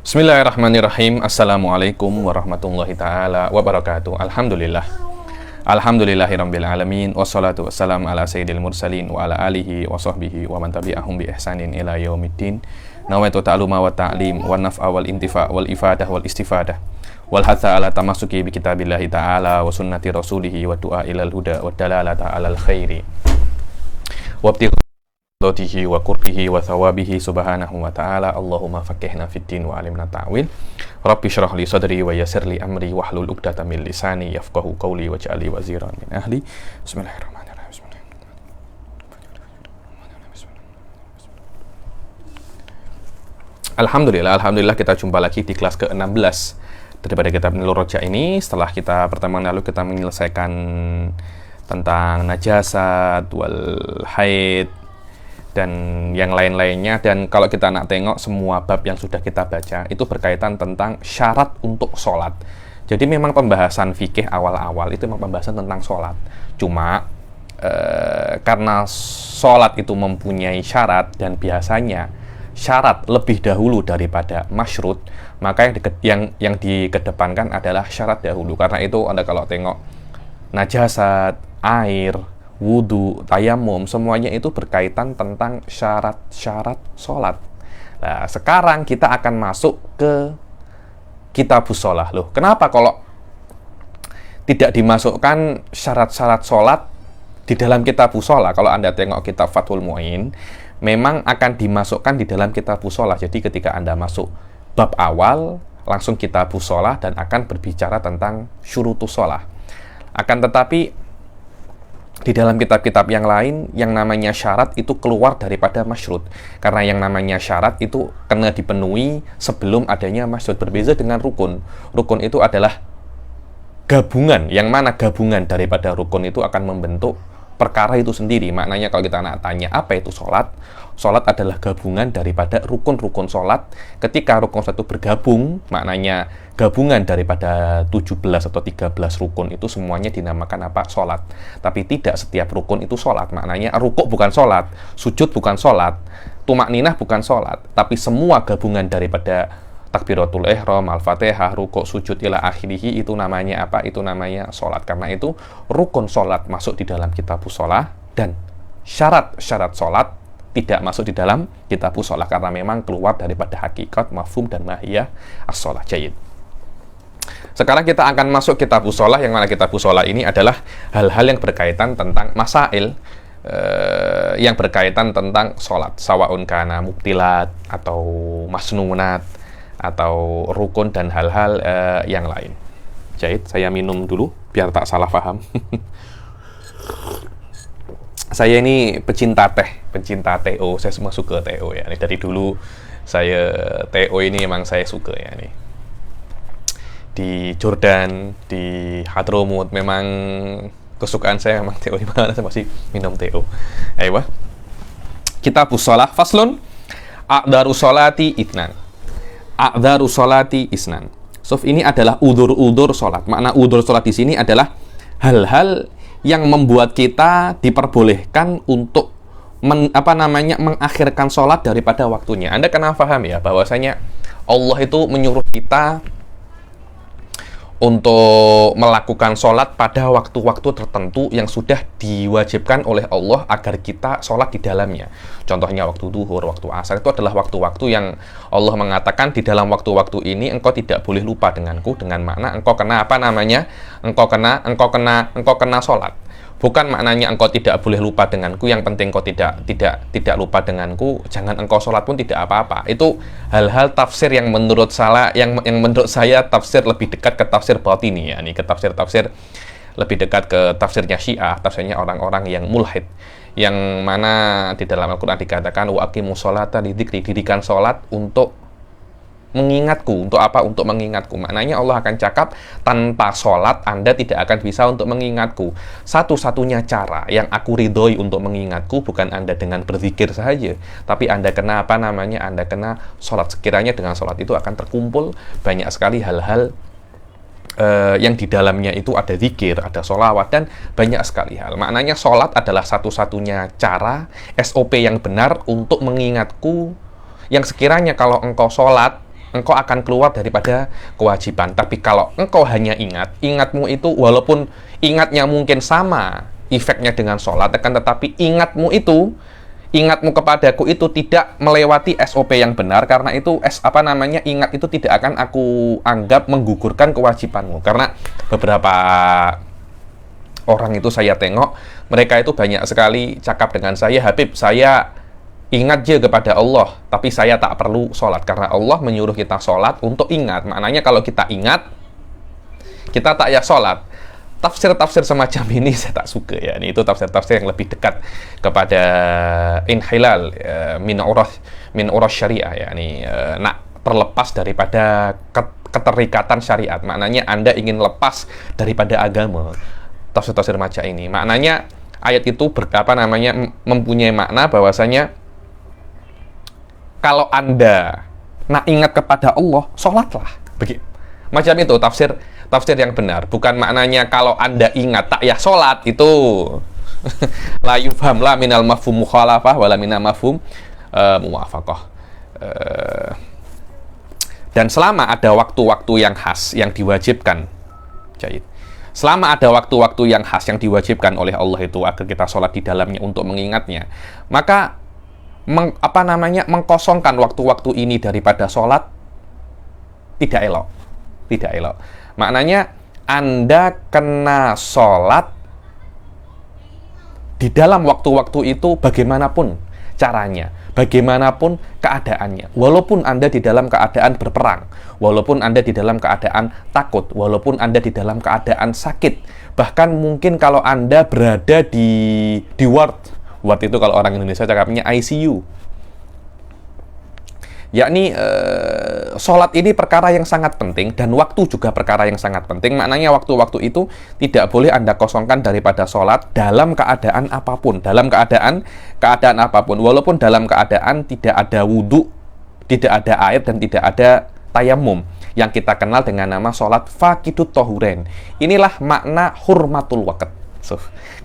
Bismillahirrahmanirrahim. Assalamualaikum warahmatullahi ta'ala wabarakatuh. Alhamdulillah. Alhamdulillahirabbil alamin. Wassalatu wassalamu ala sayyidil mursalin wa ala alihi wa sahbihi wa man tabi'ahum bi ihsanin ila yaumiddin. Nawaitu ta'luma wa ta'lim wa naf'a wal intifa' wal ifadah wal istifadah wal hatha ala tamassuki bi kitabillahi ta'ala wa sunnati rasulihi wa du'a ilal huda wa dalalata alal khairi wa dotihi wa kurbihi wa thawabihi subhanahu wa ta'ala. Allahumma fakihna fid din wa alimna ta'wil. Rabbi syrah li sadri wa yassir li amri wahlul 'uqdatam min lisani yafqahu qawli waj'alni waziran min ahli. Bismillahirrahmanirrahim. Alhamdulillah kita jumpa lagi di kelas ke-16 daripada kitab Nurul Roja ini. Setelah kita pertemuan lalu kita menyelesaikan tentang najasat, wal haid, dan yang lain-lainnya. Dan kalau kita nak tengok semua bab yang sudah kita baca itu berkaitan tentang syarat untuk sholat. Jadi memang pembahasan fikih awal-awal itu memang pembahasan tentang sholat. Cuma karena sholat itu mempunyai syarat dan biasanya syarat lebih dahulu daripada masyrut, maka yang dikedepankan adalah syarat dahulu. Karena itu Anda kalau tengok najasat, air, wudu, tayamum, semuanya itu berkaitan tentang syarat-syarat sholat. Nah, sekarang kita akan masuk ke kitabus sholah. Loh, kenapa kalau tidak dimasukkan syarat-syarat sholat di dalam kitabus sholah? Kalau Anda tengok kitab Fathul Mu'in, memang akan dimasukkan di dalam kitabus sholah. Jadi ketika Anda masuk bab awal, langsung kitabus sholah dan akan berbicara tentang syurutus sholah. Akan tetapi di dalam kitab-kitab yang lain, yang namanya syarat itu keluar daripada masyrut. Karena yang namanya syarat itu kena dipenuhi sebelum adanya masyrut. Berbeza dengan rukun. Rukun itu adalah gabungan, yang mana gabungan daripada rukun itu akan membentuk perkara itu sendiri. Maknanya kalau kita nak tanya apa itu sholat, sholat adalah gabungan daripada rukun-rukun sholat. Ketika rukun satu bergabung, maknanya gabungan daripada 17 atau 13 rukun itu semuanya dinamakan apa? Sholat. Tapi tidak setiap rukun itu sholat. Maknanya rukuk bukan sholat, sujud bukan sholat, tumakninah bukan sholat. Tapi semua gabungan daripada takbiratul ihram, al-fatihah, rukuk, sujud, ila akhirih, itu namanya apa? Itu namanya sholat. Karena itu rukun sholat masuk di dalam kitabus sholah, dan syarat-syarat sholat tidak masuk di dalam kitabus sholah, karena memang keluar daripada hakikat, mafhum, dan mahiyah as-sholah. Jayid. Sekarang kita akan masuk kitabus sholah, yang mana kitabus sholah ini adalah hal-hal yang berkaitan tentang masail yang berkaitan tentang sholat, sawaun kana mubtilat atau masnunat atau rukun dan hal-hal yang lain. Jahit, saya minum dulu biar tak salah paham. Saya ini pecinta teh. Oh, saya semua suka teh ya. Dari dulu saya teh ini memang saya suka ya nih. Di Jordan, di Hadramut memang kesukaan saya memang teh. Di mana saya masih minum teh. Ayo, kitabus shalah faslun a'dharus sholati itnan. A'dharus sholati isnan. So, ini adalah udzur-udzur sholat. Makna udzur sholat di sini adalah hal-hal yang membuat kita diperbolehkan untuk mengakhirkan sholat daripada waktunya. Anda kena paham ya, bahwasanya Allah itu menyuruh kita untuk melakukan sholat pada waktu-waktu tertentu yang sudah diwajibkan oleh Allah agar kita sholat di dalamnya. Contohnya waktu duhur, waktu asar, itu adalah waktu-waktu yang Allah mengatakan di dalam waktu-waktu ini engkau tidak boleh lupa denganku, dengan makna engkau kena engkau kena sholat. Bukan maknanya engkau tidak boleh lupa denganku, yang penting engkau tidak lupa denganku, jangan engkau sholat pun tidak apa-apa. Itu hal-hal tafsir yang menurut saya tafsir lebih dekat ke tafsir batini ya, ke tafsir lebih dekat ke tafsirnya Syiah, tafsirnya orang-orang yang mulhid, yang mana di dalam Al-Quran dikatakan wa aqimus sholata lidzikri, dirikan sholat untuk mengingatku. Untuk apa? Untuk mengingatku. Maknanya Allah akan cakap, tanpa sholat Anda tidak akan bisa untuk mengingatku. Satu-satunya cara yang aku ridhoi untuk mengingatku bukan Anda dengan berzikir saja, tapi Anda kena Anda kena sholat. Sekiranya dengan sholat itu akan terkumpul banyak sekali hal-hal yang di dalamnya itu ada zikir, ada sholawat, dan banyak sekali hal. Maknanya sholat adalah satu-satunya cara, SOP yang benar untuk mengingatku, yang sekiranya kalau engkau sholat engkau akan keluar daripada kewajiban. Tapi kalau engkau hanya ingatmu itu walaupun ingatnya mungkin sama efeknya dengan sholat, akan tetapi ingatmu kepadaku itu tidak melewati SOP yang benar, karena itu ingat itu tidak akan aku anggap menggugurkan kewajibanmu. Karena beberapa orang itu saya tengok, mereka itu banyak sekali cakap dengan saya, Habib, saya ingat je kepada Allah, tapi saya tak perlu sholat, karena Allah menyuruh kita sholat untuk ingat. Maknanya kalau kita ingat, kita tak ya sholat. Tafsir-tafsir semacam ini saya tak suka ya. Ini itu tafsir-tafsir yang lebih dekat kepada inhilal min urus syariah ya. Ini nak terlepas daripada keterikatan syariat. Maknanya Anda ingin lepas daripada agama. Tafsir-tafsir macam ini. Maknanya ayat itu mempunyai makna bahwasanya kalau Anda nak ingat kepada Allah, sholatlah. Begitu. Macam itu tafsir yang benar. Bukan maknanya kalau Anda ingat tak ya sholat, itu la yufham la minal mafhum mukhalafah wala minal mafhum muwafaqah. Dan selama ada waktu-waktu yang khas yang diwajibkan, selama ada waktu-waktu yang khas yang diwajibkan oleh Allah itu agar kita sholat di dalamnya untuk mengingatnya, maka mengkosongkan waktu-waktu ini daripada sholat tidak elok. Maknanya Anda kena sholat di dalam waktu-waktu itu bagaimanapun caranya, bagaimanapun keadaannya. Walaupun Anda di dalam keadaan berperang, walaupun Anda di dalam keadaan takut, walaupun Anda di dalam keadaan sakit, bahkan mungkin kalau Anda berada di ward itu kalau orang Indonesia cakapnya ICU. Yakni sholat ini perkara yang sangat penting, dan waktu juga perkara yang sangat penting. Maknanya waktu-waktu itu tidak boleh Anda kosongkan daripada sholat dalam keadaan apapun. Dalam keadaan apapun. Walaupun dalam keadaan tidak ada wudhu, tidak ada air, dan tidak ada tayamum, yang kita kenal dengan nama sholat faqidut tohuren. Inilah makna hurmatul waqt.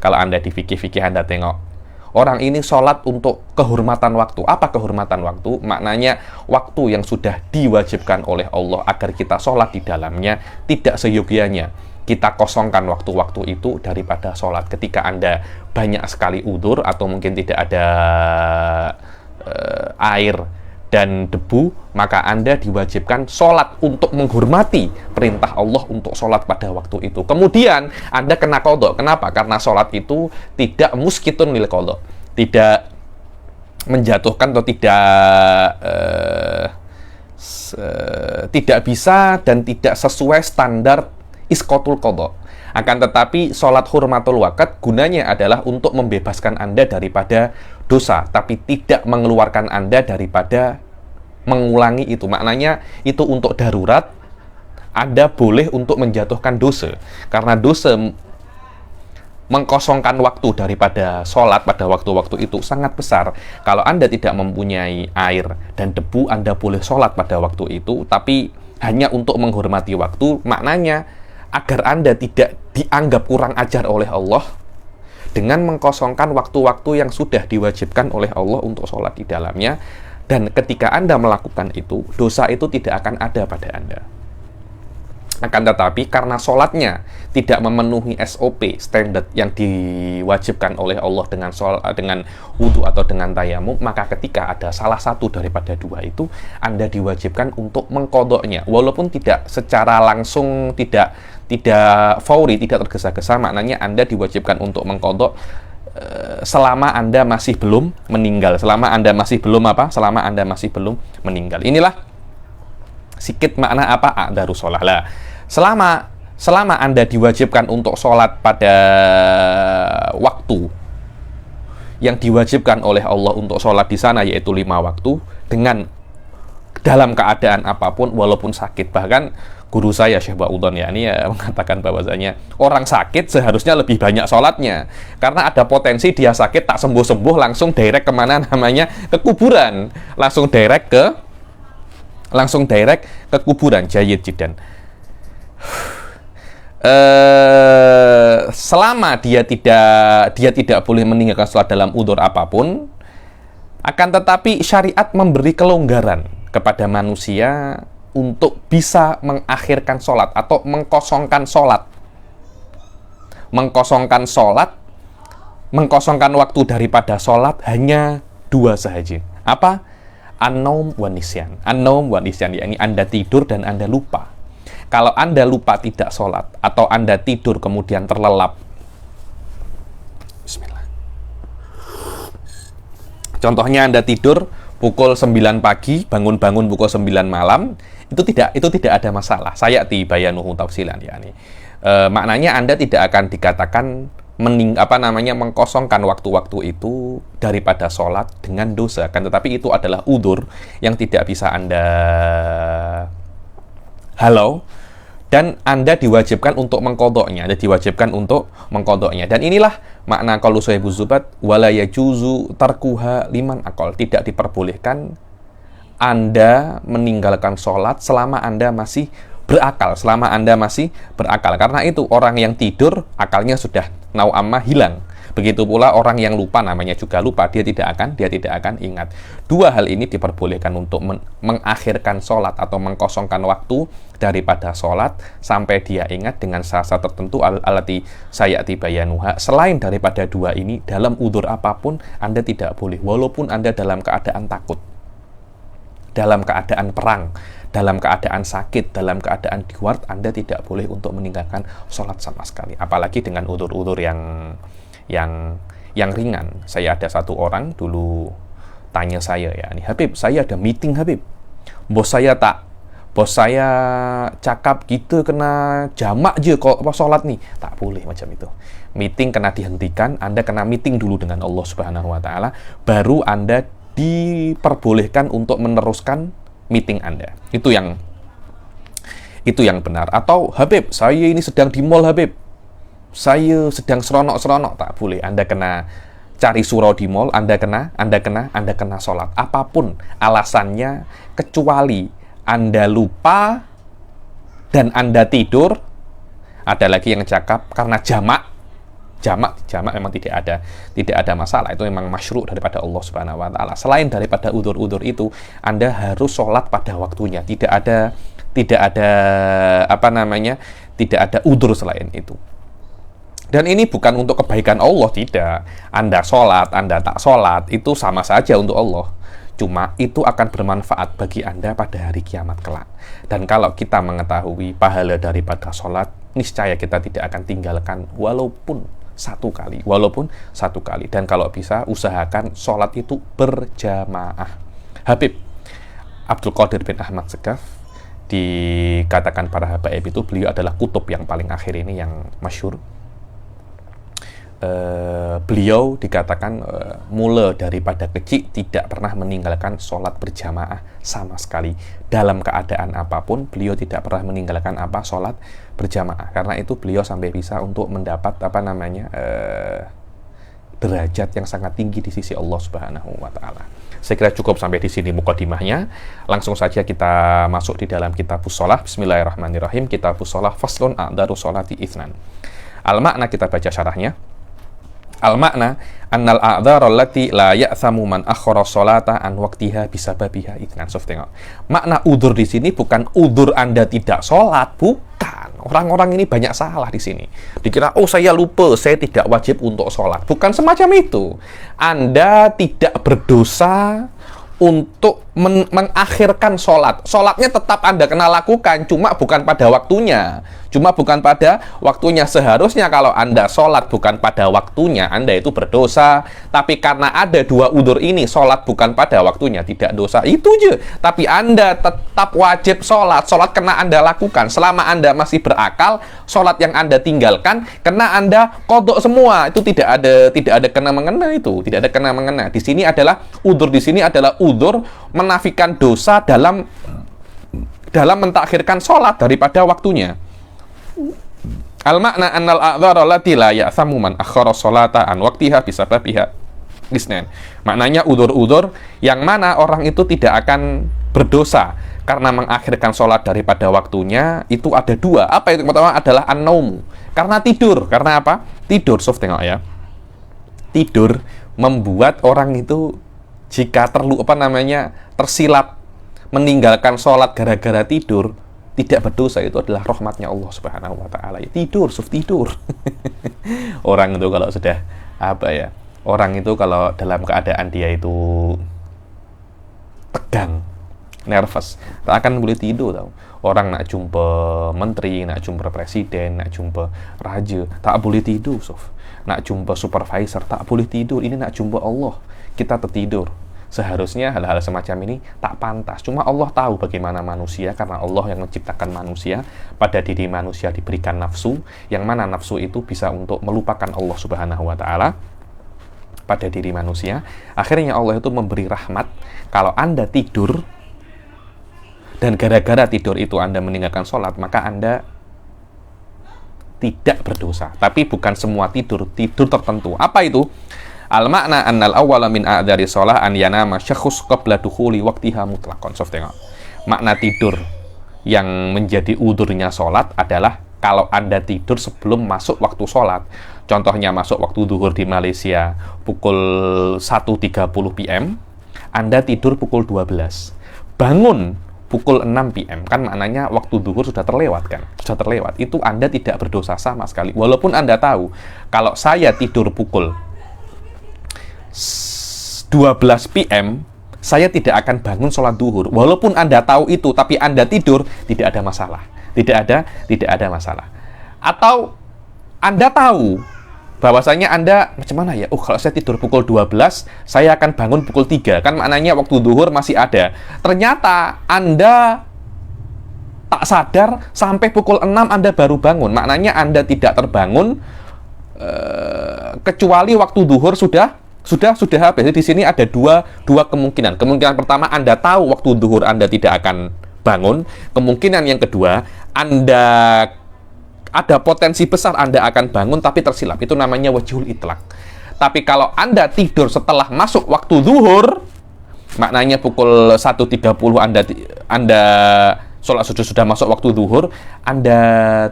Kalau Anda di fikih-fikih Anda tengok, orang ini sholat untuk kehormatan waktu. Apa kehormatan waktu? Maknanya waktu yang sudah diwajibkan oleh Allah agar kita sholat di dalamnya, tidak seyogianya kita kosongkan waktu-waktu itu daripada sholat. Ketika Anda banyak sekali udzur atau mungkin tidak ada air dan debu, maka Anda diwajibkan sholat untuk menghormati perintah Allah untuk sholat pada waktu itu. Kemudian Anda kena qadha. Kenapa? Karena sholat itu tidak muskitun lil qadha, tidak menjatuhkan atau tidak bisa dan tidak sesuai standar isqatul qadha. Akan tetapi sholat hurmatul waqt gunanya adalah untuk membebaskan Anda daripada dosa, tapi tidak mengeluarkan Anda daripada mengulangi itu. Maknanya itu untuk darurat, Anda boleh untuk menjatuhkan dosa, karena dosa mengkosongkan waktu daripada sholat pada waktu-waktu itu sangat besar. Kalau Anda tidak mempunyai air dan debu, Anda boleh sholat pada waktu itu, tapi hanya untuk menghormati waktu. Maknanya agar Anda tidak dianggap kurang ajar oleh Allah dengan mengkosongkan waktu-waktu yang sudah diwajibkan oleh Allah untuk sholat di dalamnya. Dan ketika Anda melakukan itu, dosa itu tidak akan ada pada Anda. Akan tetapi karena sholatnya tidak memenuhi SOP standar yang diwajibkan oleh Allah dengan wudhu atau dengan tayamum, maka ketika ada salah satu daripada dua itu, Anda diwajibkan untuk mengqadha'nya. Walaupun tidak secara langsung, tidak fauri, tidak tergesa-gesa, maknanya Anda diwajibkan untuk mengqadha' selama Anda masih belum meninggal. Selama Anda masih belum meninggal. Inilah sikit makna apa a'dharu sholah. Lah, selama Anda diwajibkan untuk sholat pada waktu yang diwajibkan oleh Allah untuk sholat di sana, yaitu 5 waktu, dengan dalam keadaan apapun, walaupun sakit. Bahkan guru saya Syekh Ba'udhan mengatakan bahwasanya orang sakit seharusnya lebih banyak sholatnya, karena ada potensi dia sakit tak sembuh-sembuh langsung direct ke kuburan, langsung direct ke kuburan. Jayyid jiddan. Selama dia tidak boleh meninggalkan sholat dalam udzur apapun, akan tetapi syariat memberi kelonggaran kepada manusia untuk bisa mengakhirkan sholat atau mengkosongkan sholat. Mengkosongkan sholat, mengkosongkan waktu daripada sholat hanya dua sahaja. Apa? An-naum wa nisyan. An-naum wa nisyan, yakni Anda tidur dan Anda lupa. Kalau Anda lupa tidak sholat, atau Anda tidur kemudian terlelap, bismillah. Contohnya Anda tidur pukul 9 pagi, bangun-bangun pukul 9 malam, itu tidak ada masalah. Sayati bayanuhu tafsilan, yakni maknanya Anda tidak akan dikatakan mengkosongkan waktu-waktu itu daripada sholat dengan dosa, kan? Tetapi itu adalah udzur yang tidak bisa Anda halau, dan Anda diwajibkan untuk mengkodoknya. Anda diwajibkan untuk mengkodoknya. Dan inilah makna qaulu Sahibuz Zubat, wala yajuzu tarkuha liman aqal. Tidak diperbolehkan Anda meninggalkan sholat selama Anda masih berakal, karena itu orang yang tidur akalnya sudah nau'amma hilang. Begitu pula orang yang lupa, namanya juga lupa, dia tidak akan ingat. Dua hal ini diperbolehkan untuk mengakhirkan sholat atau mengkosongkan waktu daripada sholat sampai dia ingat dengan syarat tertentu alati sayati bayanuha. Selain daripada dua ini, dalam udzur apapun Anda tidak boleh, walaupun Anda dalam keadaan takut, dalam keadaan perang, dalam keadaan sakit, dalam keadaan diwart, Anda tidak boleh untuk meninggalkan sholat sama sekali. Apalagi dengan udzur-udzur yang ringan. Saya ada satu orang dulu tanya saya, ya, nih Habib, saya ada meeting Habib. Bos saya cakap gitu kena jamak je kok sholat nih. Tak boleh macam itu. Meeting kena dihentikan, Anda kena meeting dulu dengan Allah Subhanahu wa taala, baru Anda diperbolehkan untuk meneruskan meeting Anda. Itu yang benar. Atau Habib, saya ini sedang di mall Habib, saya sedang seronok-seronok, tak boleh. Anda kena cari surau di mall, Anda kena sholat. Apapun alasannya, kecuali Anda lupa dan Anda tidur. Ada lagi yang cakap karena jamak memang tidak ada masalah. Itu memang masyru' daripada Allah Subhanahu wa taala. Selain daripada udzur-udzur itu, Anda harus sholat pada waktunya. Tidak ada udzur selain itu. Dan ini bukan untuk kebaikan Allah, tidak. Anda sholat, Anda tak sholat, itu sama saja untuk Allah. Cuma itu akan bermanfaat bagi Anda pada hari kiamat kelak. Dan kalau kita mengetahui pahala daripada sholat, niscaya kita tidak akan tinggalkan walaupun satu kali. Dan kalau bisa, usahakan sholat itu berjamaah. Habib Abdul Qadir bin Ahmad Segaf, dikatakan para habaib itu, beliau adalah kutub yang paling akhir ini, yang masyhur. Beliau dikatakan mula daripada kecil tidak pernah meninggalkan sholat berjamaah sama sekali. Dalam keadaan apapun, beliau tidak pernah meninggalkan sholat berjamaah. Karena itu beliau sampai bisa untuk mendapat derajat yang sangat tinggi di sisi Allah Subhanahu wa taala. Saya kira cukup sampai di sini mukadimahnya. Langsung saja kita masuk di dalam kitabus shalah. Bismillahirrahmanirrahim. Kitabus shalah faslun a'daru sholati itsnan. Al-makna, kita baca syarahnya. Al-makna annal a'dzar allati la ya'thamu man akhara sholata an waqtiha bisababiha itsnan. Tengok. Makna udzur di sini bukan udzur Anda tidak sholat, bukan. Orang-orang ini banyak salah di sini. Dikira, oh saya lupa, saya tidak wajib untuk sholat. Bukan semacam itu. Anda tidak berdosa untuk mengakhirkan sholat. Sholatnya tetap Anda kena lakukan, cuma bukan pada waktunya. Seharusnya kalau Anda sholat bukan pada waktunya, Anda itu berdosa. Tapi karena ada dua udzur ini, sholat bukan pada waktunya, tidak dosa. Itu aja. Tapi Anda tetap wajib sholat. Sholat kena Anda lakukan. Selama Anda masih berakal, sholat yang Anda tinggalkan, kena Anda qadha semua. Itu tidak ada kena mengena itu. Tidak ada kena mengena. Di sini adalah udzur menafikan dosa dalam mentakhirkan sholat daripada waktunya. Al-makna annal a'dzara allati la ya'thamu man akhara sholata an waqtiha bisababiha itsnan. Maknanya udzur-udzur yang mana orang itu tidak akan berdosa karena mengakhirkan sholat daripada waktunya, itu ada dua. Apa itu? Pertama adalah an-naum, karena tidur. Karena apa? Tidur, tengok ya. Tidur membuat orang itu jika tersilap meninggalkan sholat gara-gara tidur, tidak berdosa, itu adalah rahmatnya Allah Subhanahu wa Ta'ala. Tidur, tidur. Orang itu kalau sudah orang itu kalau dalam keadaan dia itu tegang, nervous, tak akan boleh tidur tau. Orang nak jumpa menteri, nak jumpa presiden, nak jumpa raja, tak boleh tidur, Sof. Nak jumpa supervisor, tak boleh tidur. Ini nak jumpa Allah, kita tertidur. Seharusnya hal-hal semacam ini tak pantas. Cuma Allah tahu bagaimana manusia, karena Allah yang menciptakan manusia. Pada diri manusia diberikan nafsu, yang mana nafsu itu bisa untuk melupakan Allah Subhanahu wa Ta'ala pada diri manusia. Akhirnya Allah itu memberi rahmat. Kalau Anda tidur, dan gara-gara tidur itu Anda meninggalkan sholat, maka Anda tidak berdosa. Tapi bukan semua tidur tertentu. Apa itu? Al-makna annal awwala min a'dzari shalah an yanama syakhs qabla dukhuli waqtiha mutlaqan. Sof, tengok. Makna tidur yang menjadi udurnya sholat adalah kalau Anda tidur sebelum masuk waktu sholat. Contohnya masuk waktu zuhur di Malaysia pukul 1.30 PM, Anda tidur pukul 12. Bangun pukul 6 PM, kan maknanya waktu zuhur sudah terlewat kan? Sudah terlewat. Itu Anda tidak berdosa sama sekali. Walaupun Anda tahu, kalau saya tidur pukul 12 PM, saya tidak akan bangun sholat duhur. Walaupun Anda tahu itu, tapi Anda tidur, tidak ada masalah. Tidak ada masalah. Atau Anda tahu bahwasanya Anda, macam mana ya? Oh, kalau saya tidur pukul 12, saya akan bangun pukul 3. Kan maknanya waktu duhur masih ada. Ternyata Anda tak sadar, sampai pukul 6 Anda baru bangun. Maknanya Anda tidak terbangun, kecuali waktu duhur sudah habis. Jadi di sini ada dua kemungkinan. Kemungkinan pertama, Anda tahu waktu zuhur Anda tidak akan bangun. Kemungkinan yang kedua, Anda ada potensi besar Anda akan bangun tapi tersilap. Itu namanya wajhul itlaq. Tapi kalau Anda tidur setelah masuk waktu zuhur, maknanya pukul 1.30 Anda sholat sudah masuk waktu zuhur, Anda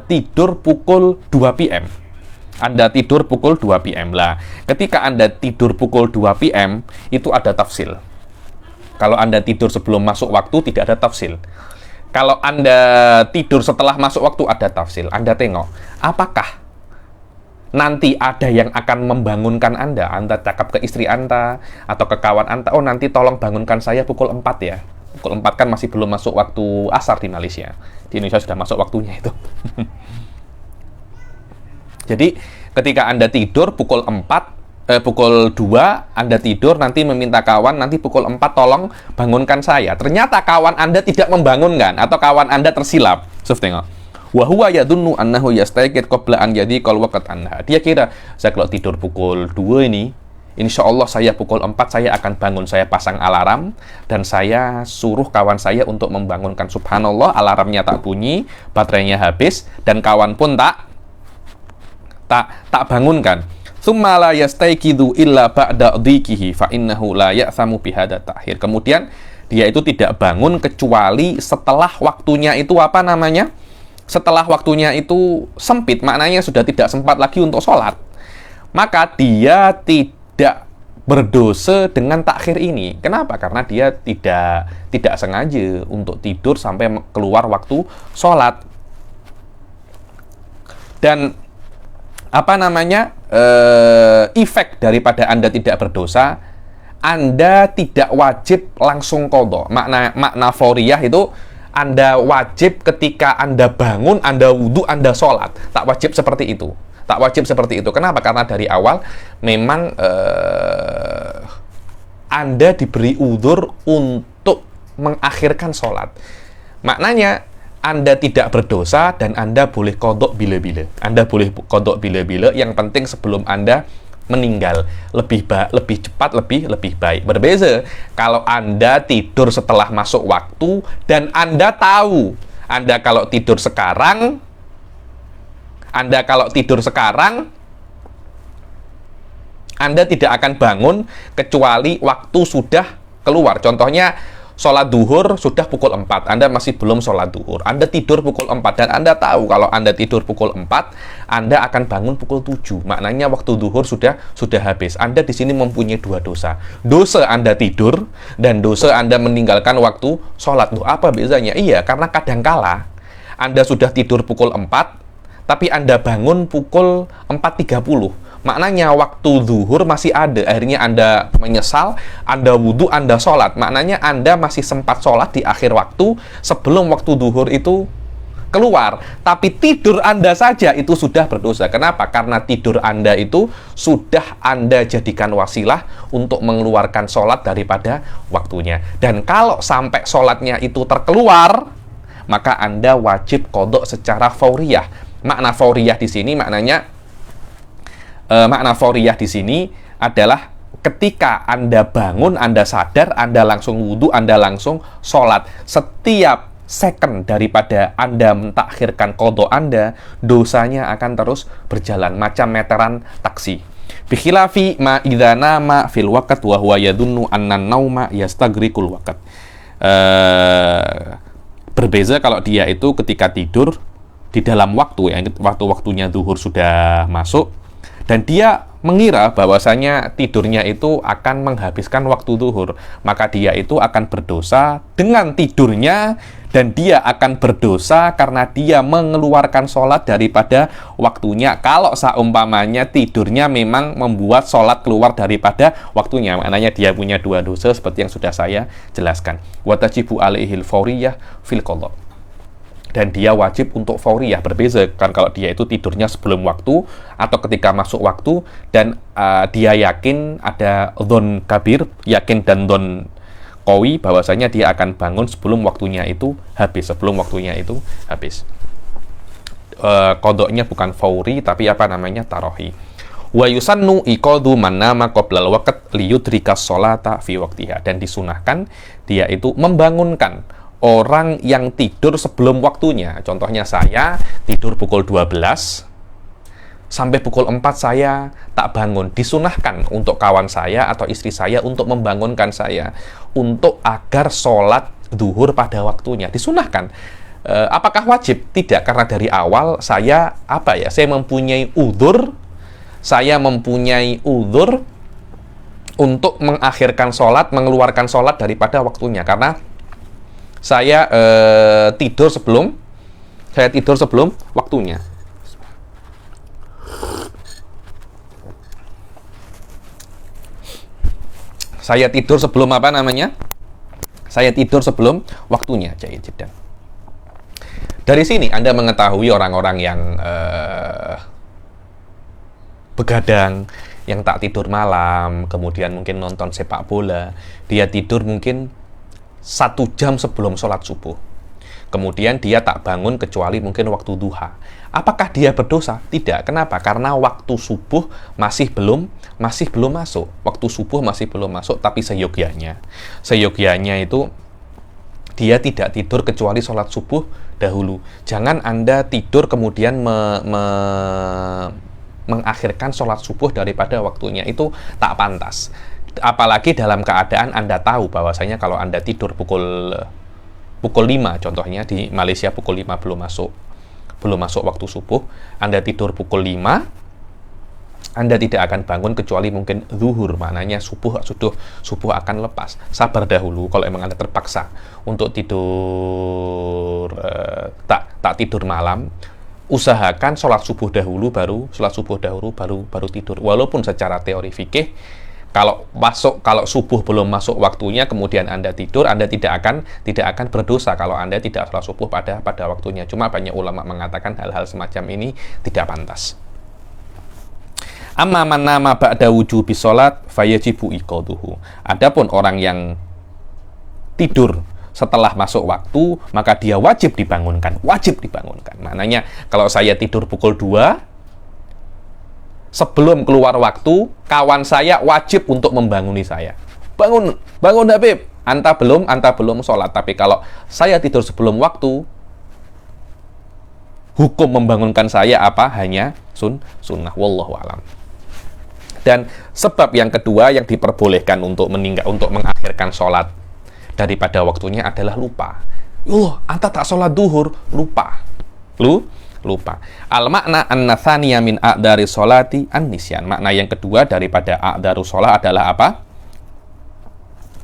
tidur pukul 2 PM. Anda tidur pukul 2 PM. Lah, ketika Anda tidur pukul 2 PM, itu ada tafsil. Kalau Anda tidur sebelum masuk waktu, tidak ada tafsil. Kalau Anda tidur setelah masuk waktu, ada tafsil. Anda tengok, apakah nanti ada yang akan membangunkan Anda? Anda cakap ke istri Anda, atau ke kawan Anda, oh nanti tolong bangunkan saya pukul 4 ya. Pukul 4 kan masih belum masuk waktu asar di Malaysia. Di Indonesia sudah masuk waktunya itu. Jadi, ketika Anda tidur pukul 2, Anda tidur, nanti meminta kawan, nanti pukul 4 tolong bangunkan saya. Ternyata kawan Anda tidak membangunkan, atau kawan Anda tersilap. Suf, tengok. Wa huwa yadunnu annahu yastayqid qabla an yadhiqal waqt anha. Dia kira, saya kalau tidur pukul 2 ini, insya Allah saya pukul 4 saya akan bangun. Saya pasang alarm, dan saya suruh kawan saya untuk membangunkan. Subhanallah, alarmnya tak bunyi, baterainya habis, dan kawan pun tak bangunkan. Tsumma la yastayqidu illa ba'da dhiqihi fa innahu la ya'samu bihadza ta'khir. Kemudian dia itu tidak bangun kecuali setelah waktunya itu setelah waktunya itu sempit, maknanya sudah tidak sempat lagi untuk sholat. Maka dia tidak berdosa dengan takhir ini. Kenapa? Karena dia tidak sengaja untuk tidur sampai keluar waktu sholat. Dan efek daripada Anda tidak berdosa, Anda tidak wajib langsung qadha. Makna fauriyah itu Anda wajib ketika Anda bangun, Anda wudhu, Anda sholat. Tak wajib seperti itu. Kenapa? Karena dari awal memang Anda diberi uzur untuk mengakhirkan sholat. Maknanya Anda tidak berdosa dan Anda boleh qadha bila-bila. Yang penting sebelum Anda meninggal, lebih cepat, lebih baik. Berbeza kalau Anda tidur setelah masuk waktu dan Anda tahu Anda kalau tidur sekarang Anda tidak akan bangun kecuali waktu sudah keluar. Contohnya sholat duhur sudah pukul 4, Anda masih belum sholat duhur. Anda tidur pukul 4, dan Anda tahu kalau Anda tidur pukul 4, Anda akan bangun pukul 7. Maknanya waktu duhur sudah habis. Anda di sini mempunyai dua dosa. Dosa Anda tidur, dan dosa Anda meninggalkan waktu sholat. Loh, apa bezanya? Iya, karena kadangkala Anda sudah tidur pukul 4, tapi Anda bangun pukul 4.30. Maknanya waktu zuhur masih ada. Akhirnya Anda menyesal, Anda wudhu, Anda sholat. Maknanya Anda masih sempat sholat di akhir waktu sebelum waktu zuhur itu keluar. Tapi tidur Anda saja itu sudah berdosa. Kenapa? Karena tidur Anda itu sudah Anda jadikan wasilah untuk mengeluarkan sholat daripada waktunya. Dan kalau sampai sholatnya itu terkeluar, maka Anda wajib qadha secara fauriyah. Makna fauriyah di sini makna fauriyah di sini adalah ketika Anda bangun, Anda sadar, Anda langsung wudhu, Anda langsung sholat. Setiap second daripada Anda mentakhirkan qadha Anda, dosanya akan terus berjalan macam meteran taksi. Bikhilafi ma idza nama fil waqt wa huwa yadunnu anna nauma yastagriqul waqt. Berbeza kalau dia itu ketika tidur di dalam waktu, waktu-waktunya zuhur sudah masuk, dan dia mengira bahwasanya tidurnya itu akan menghabiskan waktu zuhur, maka dia itu akan berdosa dengan tidurnya, dan dia akan berdosa karena dia mengeluarkan sholat daripada waktunya. Kalau seumpamanya tidurnya memang membuat sholat keluar daripada waktunya, maknanya dia punya dua dosa seperti yang sudah saya jelaskan. Wa tajibu alaihil fauriyah fil qadha. Dan dia wajib untuk fauriyah. Berbeza kan kalau dia itu tidurnya sebelum waktu atau ketika masuk waktu, dan dia yakin ada dhon kabir, yakin dan dhon qawi bahwasanya dia akan bangun sebelum waktunya itu habis, qadha-nya bukan fauri tapi tarohi. Wa yusannu iqadu man nama qoblal waqt liyudrikas sholata fi waqtiha. Dan disunahkan dia itu membangunkan orang yang tidur sebelum waktunya. Contohnya saya tidur pukul 12 sampai pukul 4 saya tak bangun. Disunahkan untuk kawan saya atau istri saya untuk membangunkan saya untuk agar sholat zuhur pada waktunya. Disunahkan. Apakah wajib? Tidak, karena dari awal saya mempunyai udzur untuk mengakhirkan sholat, mengeluarkan sholat daripada waktunya, karena saya tidur sebelum waktunya. Saya tidur sebelum Saya tidur sebelum waktunya. Jayyid jiddan. Dari sini Anda mengetahui orang-orang yang begadang, yang tak tidur malam, kemudian mungkin nonton sepak bola, dia tidur mungkin 1 jam sebelum sholat subuh. Kemudian dia tak bangun kecuali mungkin waktu duha. Apakah dia berdosa? Tidak. Kenapa? Karena waktu subuh masih belum masuk. Waktu subuh masih belum masuk, tapi seyogyanya itu dia tidak tidur kecuali sholat subuh dahulu. Jangan Anda tidur kemudian mengakhirkan sholat subuh daripada waktunya. Itu tak pantas. Apalagi dalam keadaan Anda tahu bahwasanya kalau Anda tidur pukul 5, contohnya di Malaysia pukul 5 belum masuk waktu subuh, Anda tidur pukul 5, Anda tidak akan bangun kecuali mungkin zuhur, maknanya subuh akan lepas. Sabar dahulu kalau emang Anda terpaksa untuk tidur tak tidur malam, usahakan sholat subuh dahulu baru tidur. Walaupun secara teori fikih kalau subuh belum masuk waktunya kemudian Anda tidur, Anda tidak akan berdosa kalau Anda tidak sholat subuh pada waktunya. Cuma banyak ulama mengatakan hal-hal semacam ini tidak pantas. Amma man nama ba'da wujubi sholat fayajibu iqaduhu. Adapun orang yang tidur setelah masuk waktu, maka dia wajib dibangunkan. Maknanya kalau saya tidur pukul 2 sebelum keluar waktu, kawan saya wajib untuk membanguni saya. Bangun Habib. Anta belum sholat. Tapi kalau saya tidur sebelum waktu, hukum membangunkan saya apa? Hanya sunnah. Wallahu a'lam. Dan sebab yang kedua yang diperbolehkan untuk mengakhirkan sholat daripada waktunya adalah lupa. Anta tak sholat duhur, lupa. Lupa. Al-makna an-nathaniya min a'dari sholati an-nisyan. Makna yang kedua daripada a'daru sholat adalah apa?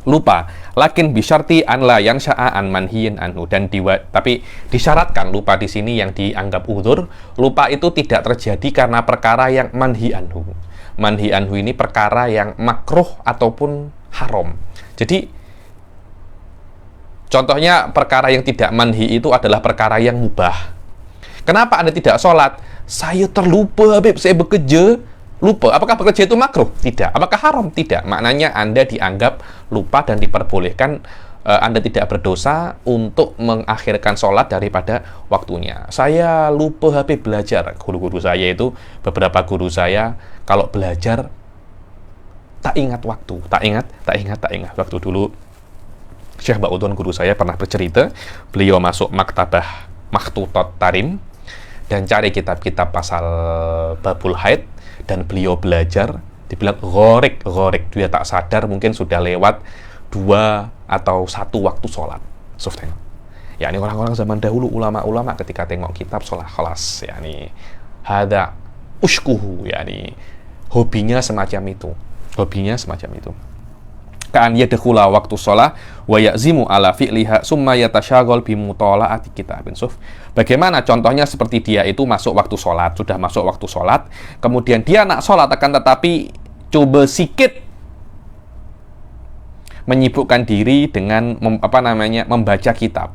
Lupa. Lakin bisyarti an la yang sya'an manhiyin anhu. Tapi disyaratkan lupa di sini yang dianggap udzur, lupa itu tidak terjadi karena perkara yang manhi anhu. Manhi anhu ini perkara yang makruh ataupun haram. Jadi contohnya perkara yang tidak manhi itu adalah perkara yang mubah. Kenapa Anda tidak sholat? Saya terlupa, Habib. Saya bekerja, lupa. Apakah bekerja itu makruh? Tidak. Apakah haram? Tidak. Maknanya Anda dianggap lupa dan diperbolehkan Anda tidak berdosa untuk mengakhirkan sholat daripada waktunya. Saya lupa, Habib, belajar. Guru-guru saya itu, beberapa guru saya, kalau belajar, tak ingat waktu. Tak ingat. Waktu dulu, Syekh Ba'udun guru saya pernah bercerita, beliau masuk maktabah Makhtutat Tarim, dan cari kitab-kitab pasal babul haid, dan beliau belajar, dibilang ghorek, dia tak sadar mungkin sudah lewat 2 atau 1 waktu sholat. Ya, ini orang-orang zaman dahulu, ulama-ulama ketika tengok kitab sholat khalas, ya ini hada ushkuhu, ya ini hobinya semacam itu. Ka'an yadkhula waktu sholat wa ya'zimu ala fi'liha summa yatasyaghal bi mutola'ati kitabin. Bagaimana contohnya seperti dia itu masuk waktu sholat, sudah masuk waktu sholat, kemudian dia nak sholat akan tetapi coba sikit menyibukkan diri dengan membaca kitab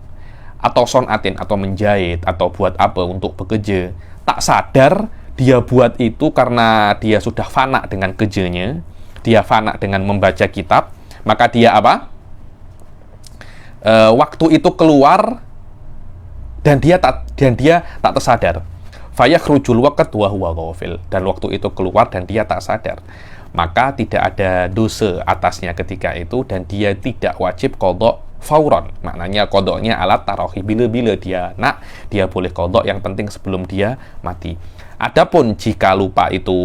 atau sonatin atau menjahit atau buat apa untuk bekerja. Tak sadar dia buat itu karena dia sudah fana dengan kerjanya, dia fana dengan membaca kitab. Maka dia apa? Waktu itu keluar dan dia tak tersadar. Fayakhrujul waqt wa huwa ghafil. Dan waktu itu keluar dan dia tak sadar. Maka tidak ada dosa atasnya ketika itu dan dia tidak wajib qadha fauron. Maknanya qadhanya alat tarohi. Bila-bila dia boleh qadha, yang penting sebelum dia mati. Adapun jika lupa itu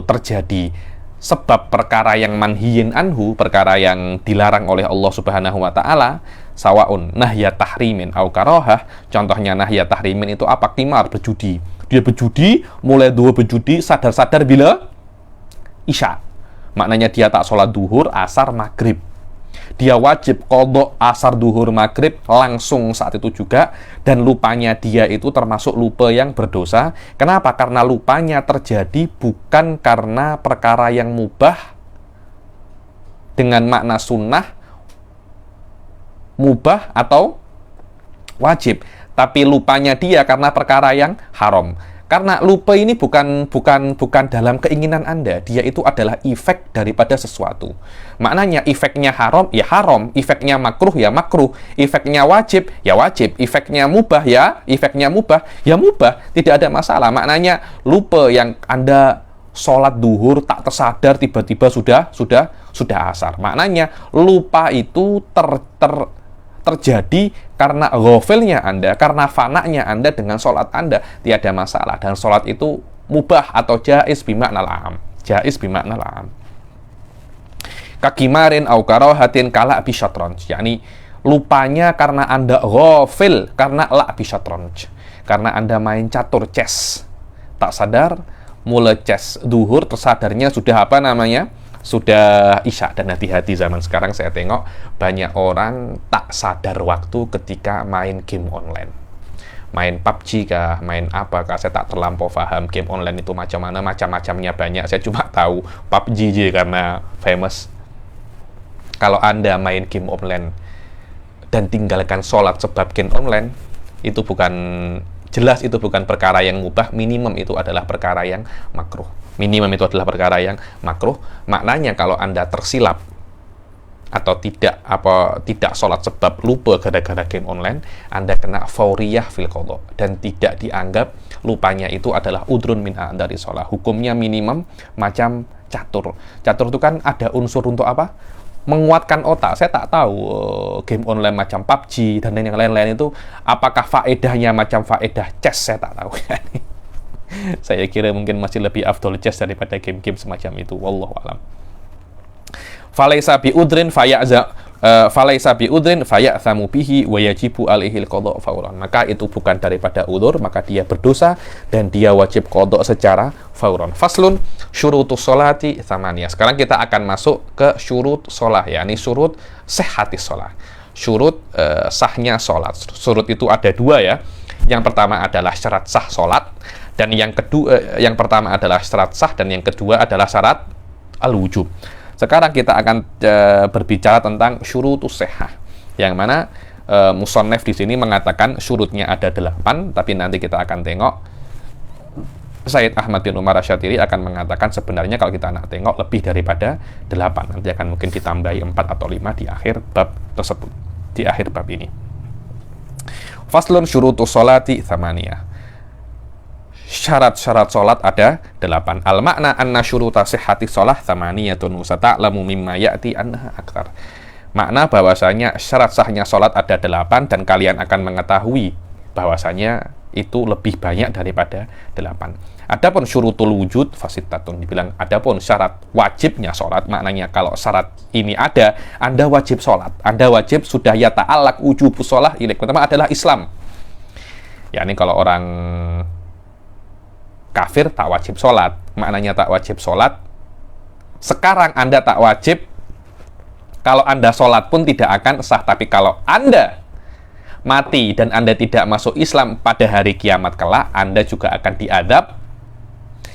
terjadi sebab perkara yang manhiyin anhu, perkara yang dilarang oleh Allah Subhanahu wa taala, sawaun nahya tahrimin au karahah. Contohnya nahya tahrimin itu apa? Qimar, berjudi. Dia berjudi, mulai berjudi, sadar-sadar bila isya. Maknanya dia tak sholat duhur, asar, maghrib. Dia wajib qadha asar, duhur, maghrib langsung saat itu juga, dan lupanya dia itu termasuk lupa yang berdosa. Kenapa? Karena lupanya terjadi bukan karena perkara yang mubah dengan makna sunnah, mubah atau wajib, tapi lupanya dia karena perkara yang haram. Karena lupa ini bukan dalam keinginan Anda, dia itu adalah efek daripada sesuatu. Maknanya efeknya haram, ya haram, efeknya makruh, ya makruh, efeknya wajib, ya wajib, efeknya mubah, ya efeknya mubah, ya mubah, tidak ada masalah. Maknanya lupa yang Anda sholat duhur tak tersadar tiba-tiba sudah asar. Maknanya lupa itu terjadi karena ghafilnya Anda, karena fananya Anda dengan sholat Anda, tiada masalah. Dan sholat itu mubah atau jaiz bimaknal am. Jaiz bimaknal am. Kagimarin au karahatin kala bisyatronj. yakni lupanya karena Anda ghafil, karena la bisyatronj. Karena Anda main catur, chess. Tak sadar, mulai chess duhur, tersadarnya sudah sudah isya. Dan hati-hati zaman sekarang saya tengok banyak orang tak sadar waktu ketika main game online, main PUBG kah, main apa kah, saya tak terlampau paham game online itu macam-macamnya banyak. Saya cuma tahu PUBG aja karena famous. Kalau Anda main game online dan tinggalkan sholat sebab game online, itu jelas itu bukan perkara yang mubah, minimum itu adalah perkara yang makruh. Maknanya kalau Anda tersilap atau tidak sholat sebab lupa gara-gara game online, Anda kena fauriyah fil qadha dan tidak dianggap lupanya itu adalah udrun min dari sholat. Hukumnya minimum macam catur. Catur itu kan ada unsur untuk apa? Menguatkan otak. Saya tak tahu game online macam PUBG dan yang lain-lain itu apakah faedahnya macam faedah chess, saya tak tahu. Saya kira mungkin masih lebih afdol chess daripada game-game semacam itu. Wallahu a'lam. Falaisa bi udrin faya'za. falaisa bi udrin faya'thamu bihi wa yajibu alaihi al-qada' fauran. Maka itu bukan daripada udzur, maka dia berdosa dan dia wajib qada' secara fauran. Faslun syurutus sholati tsamaniyah. Sekarang kita akan masuk ke syurut shalah, yakni syurut sihhatis shalah. Syurut sahnya salat. Syurut itu ada dua ya. Yang pertama adalah syarat sah salat, dan yang pertama adalah syarat sah, dan yang kedua adalah syarat al-wujub. Sekarang kita akan berbicara tentang syurutus sihhah, yang mana musannaf di sini mengatakan syurutnya ada 8, tapi nanti kita akan tengok Sayyid Ahmad bin Umar Asy-Syatiri akan mengatakan sebenarnya kalau kita nak tengok lebih daripada 8. Nanti akan mungkin ditambahi 4 atau 5 di akhir bab tersebut, di akhir bab ini. Faslun syurutus sholati tsamaniyah. Syarat-syarat sholat ada 8. Al-makna anna syuruta sihhati sholah tsamaniyatun wa sata'lamu mimma ya'ti annaha aktsar. Makna bahwasanya syarat sahnya sholat ada 8 dan kalian akan mengetahui bahwasanya itu lebih banyak daripada 8. Adapun syurutul wujud fasittatun, dibilang adapun syarat wajibnya sholat, maknanya kalau syarat ini ada, Anda wajib sholat. Anda wajib sudah yata'allaq wujubus sholah ilaik. Pertama adalah Islam. Yakni kalau orang kafir tak wajib sholat, maknanya tak wajib sholat. Sekarang Anda tak wajib, kalau Anda sholat pun tidak akan sah. Tapi kalau Anda mati dan Anda tidak masuk Islam pada hari kiamat kelak, Anda juga akan diadab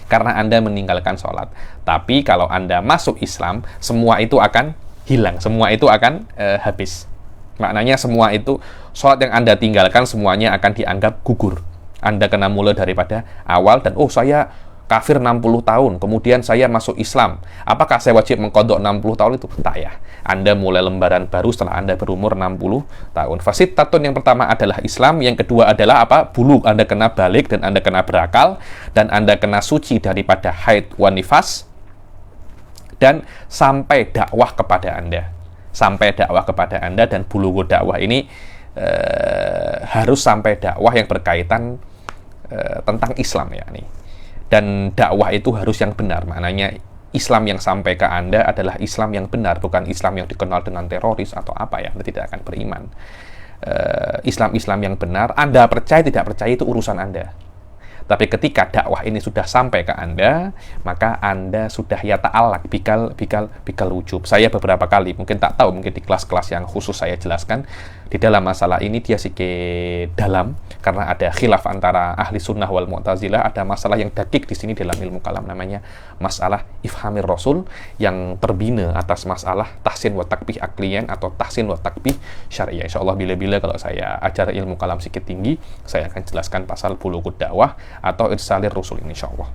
karena Anda meninggalkan sholat. Tapi kalau Anda masuk Islam, semua itu akan hilang, semua itu akan habis. Maknanya semua itu, sholat yang Anda tinggalkan semuanya akan dianggap gugur. Anda kena mulai daripada awal dan saya kafir 60 tahun, kemudian saya masuk Islam. Apakah saya wajib mengqadha 60 tahun itu? Tak ya. Anda mulai lembaran baru setelah Anda berumur 60 tahun. Fasittatun, yang pertama adalah Islam, yang kedua adalah apa? Bulugh, Anda kena balik dan Anda kena berakal, dan Anda kena suci daripada haid wa nifas, dan sampai dakwah kepada Anda. Sampai dakwah kepada Anda, dan bulugh dakwah ini harus sampai dakwah yang berkaitan tentang Islam ya nih. Dan dakwah itu harus yang benar, maknanya Islam yang sampai ke Anda adalah Islam yang benar, bukan Islam yang dikenal dengan teroris atau apa ya, Anda tidak akan beriman. Islam yang benar, Anda percaya tidak percaya itu urusan Anda. Tapi ketika dakwah ini sudah sampai ke Anda, maka Anda sudah yata'allaq bikal wujub. Saya beberapa kali, mungkin tak tahu, mungkin di kelas-kelas yang khusus saya jelaskan, di dalam masalah ini dia sedikit dalam, karena ada khilaf antara ahli sunnah wal mu'tazilah, ada masalah yang dakik di sini dalam ilmu kalam, namanya masalah ifhamir rasul, yang terbina atas masalah tahsin wa takbih aqliyan atau tahsin wa takbih syariah. Insyaallah bila-bila kalau saya ajar ilmu kalam sedikit tinggi, saya akan jelaskan pasal bulughud dakwah atau irsalir rusul ini insyaallah.